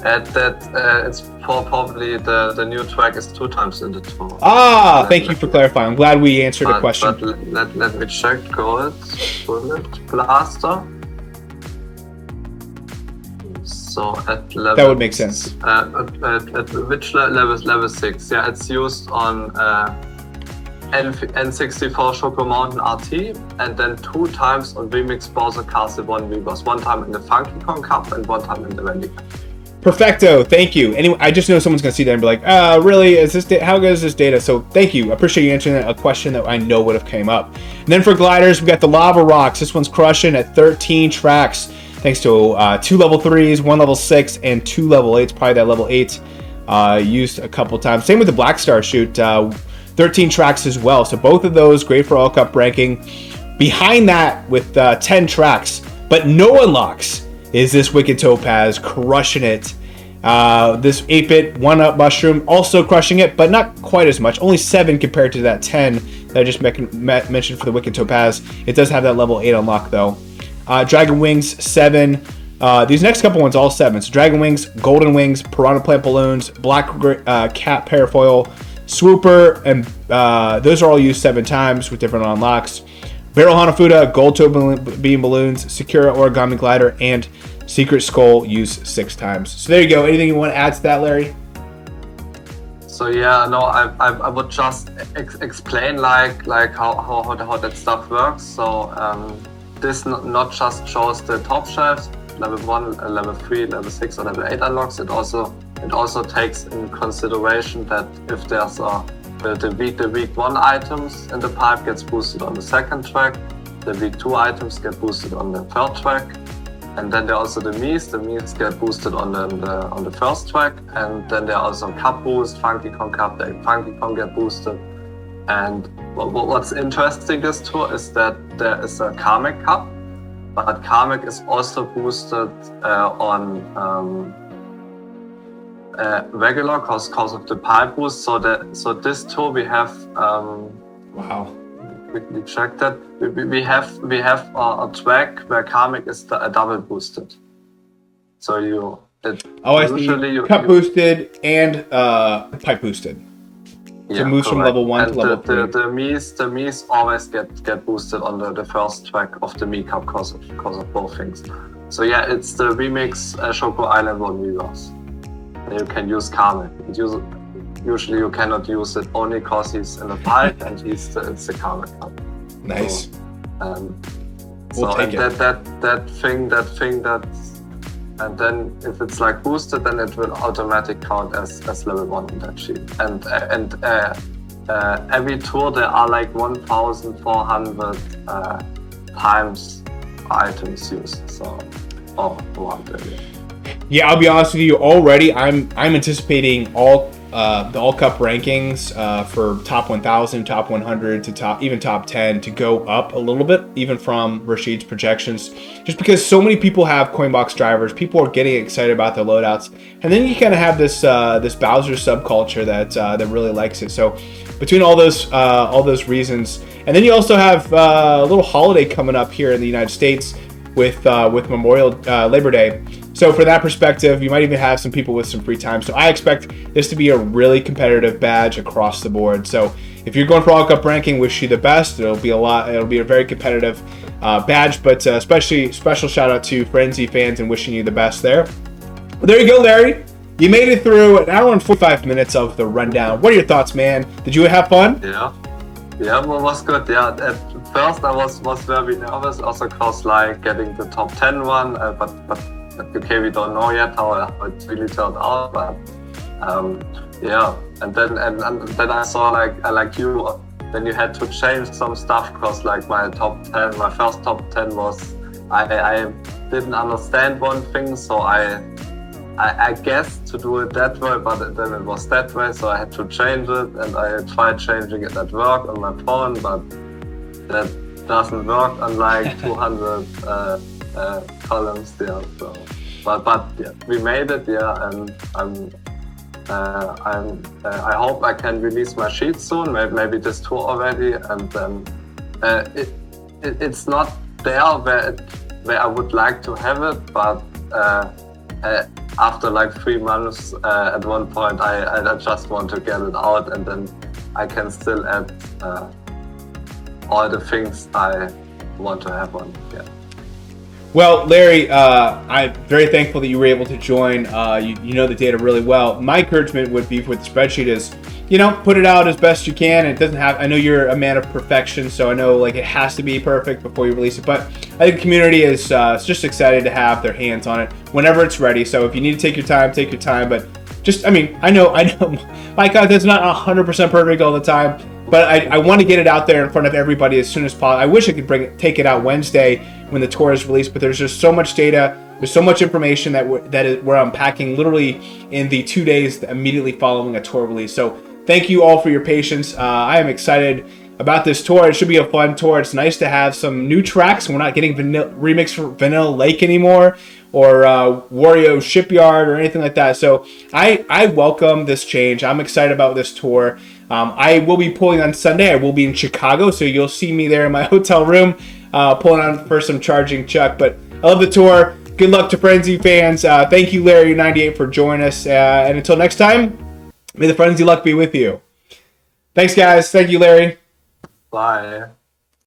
It's probably the new track is 2 times in the tour. Thank you for clarifying. I'm glad we answered a question. But let me check. Gold Bullet Blaster. So at level... That would make sense. At which level? Level 6. Yeah, it's used on N64 Choco Mountain RT, and then 2 times on Remix Bowser Castle 1 V-Boss. 1 time in the Funky Kong Cup and 1 time in the Wendy Cup. Perfecto, thank you. Anyway, I just know someone's going to see that and be like, really? Is this how good is this data? So thank you. I appreciate you answering a question that I know would have came up. And then for gliders, we got the Lava Rocks. This one's crushing at 13 tracks, thanks to 2 level 3s, 1 level 6, and 2 level 8s. Probably that level 8 used a couple times. Same with the Black Star Chute, 13 tracks as well. So both of those great for All Cup ranking. Behind that with 10 tracks, but no unlocks, is this Wicked Topaz, crushing it. This 8-bit 1-up Mushroom also crushing it, but not quite as much. Only 7 compared to that 10 that I just mentioned for the Wicked Topaz. It does have that level 8 unlock though. Dragon Wings 7, These next couple ones, all 7. So Dragon Wings, Golden Wings, Piranha Plant Balloons, Black Cat Parafoil, Swooper, and those are all used 7 times with different unlocks. Barrel Hanafuda, Gold Toe Beam Balloons, Sakura Origami Glider, and Secret Skull used 6 times. So there you go. Anything you want to add to that, Larry? So yeah, no, I would just explain like how that stuff works. So this not just shows the top shelves, level 1, level 3, level 6, or level 8 unlocks. It also takes in consideration that if there's the week 1 items in the pipe gets boosted on the 2nd track, the week 2 items get boosted on the 3rd track, and then there are also the Mies. The Mies get boosted on the 1st track, and then there are also Cup boost, Funky Kong Cup, the Funky Kong get boosted. And what's interesting this tour is that there is a Karmic Cup, but Karmic is also boosted on regular cause of the pipe boost. So this tour we have Wow. quickly check that we have a track where Karmic is double boosted. So I see. Cup boosted and pipe boosted. So it moves from level 1 to level 3. The Mies always get boosted on the 1st track of the Mii Cup because of both things. So yeah, it's the remix Shoko Island one Migos. You can use Karmic. Usually you cannot use it only because he's in the pipe and it's the Karmic Cup. Nice. So, we'll take it. that thing, and then if it's like boosted, then it will automatically count as level 1 in that sheet. And every tour there are like 1,400 times items used. So, Yeah, I'll be honest with you. Already, I'm anticipating the all cup rankings for top 1,000, top 100 to even top 10 to go up a little bit, even from Rashid's projections, just because so many people have Coinbox drivers. People are getting excited about their loadouts, and then you kind of have this Bowser subculture that really likes it. So between all those reasons, and then you also have a little holiday coming up here in the United States with Memorial Labor Day. So for that perspective, you might even have some people with some free time. So I expect this to be a really competitive badge across the board. So if you're going for All Cup ranking, wish you the best. It'll be a very competitive badge, but especially special shout out to Frenzy fans and wishing you the best there. But there you go, Larry. You made it through an hour and 45 minutes of the rundown. What are your thoughts, man? Did you have fun? Yeah, it was good. Yeah, at first I was very nervous, also cause like getting the top 10 one, but okay, we don't know yet how it really turned out. But yeah, and then I saw like you, then you had to change some stuff because like my first top 10 was I didn't understand one thing, so I guessed to do it that way, but then it was that way, so I had to change it, and I tried changing it at work on my phone, but that doesn't work on like 200 columns there. So, but yeah, we made it, yeah, and I hope I can release my sheet soon, maybe this tour already, and then it's not there where I would like to have it, but after like 3 months, at one point I just want to get it out, and then I can still add all the things I want to have on. Yeah. Well, Larry, I'm very thankful that you were able to join. You know the data really well. My encouragement would be with the spreadsheet is, put it out as best you can. It doesn't have. I know you're a man of perfection, so I know like it has to be perfect before you release it. But I think the community is just excited to have their hands on it whenever it's ready. So if you need to take your time, take your time. But I know my content's not 100% perfect all the time. But I want to get it out there in front of everybody as soon as possible. I wish I could take it out Wednesday when the tour is released, but there's just so much data, there's so much information that we're unpacking literally in the 2 days immediately following a tour release. So thank you all for your patience. I am excited about this tour. It should be a fun tour. It's nice to have some new tracks. We're not getting remix for Vanilla Lake anymore, or Wario Shipyard or anything like that. So I welcome this change. I'm excited about this tour. I will be pulling on Sunday. I will be in Chicago, so you'll see me there in my hotel room pulling on for some Charging Chuck. But I love the tour. Good luck to Frenzy fans. Thank you, Larry98, for joining us. And until next time, may the Frenzy luck be with you. Thanks, guys. Thank you, Larry. Bye.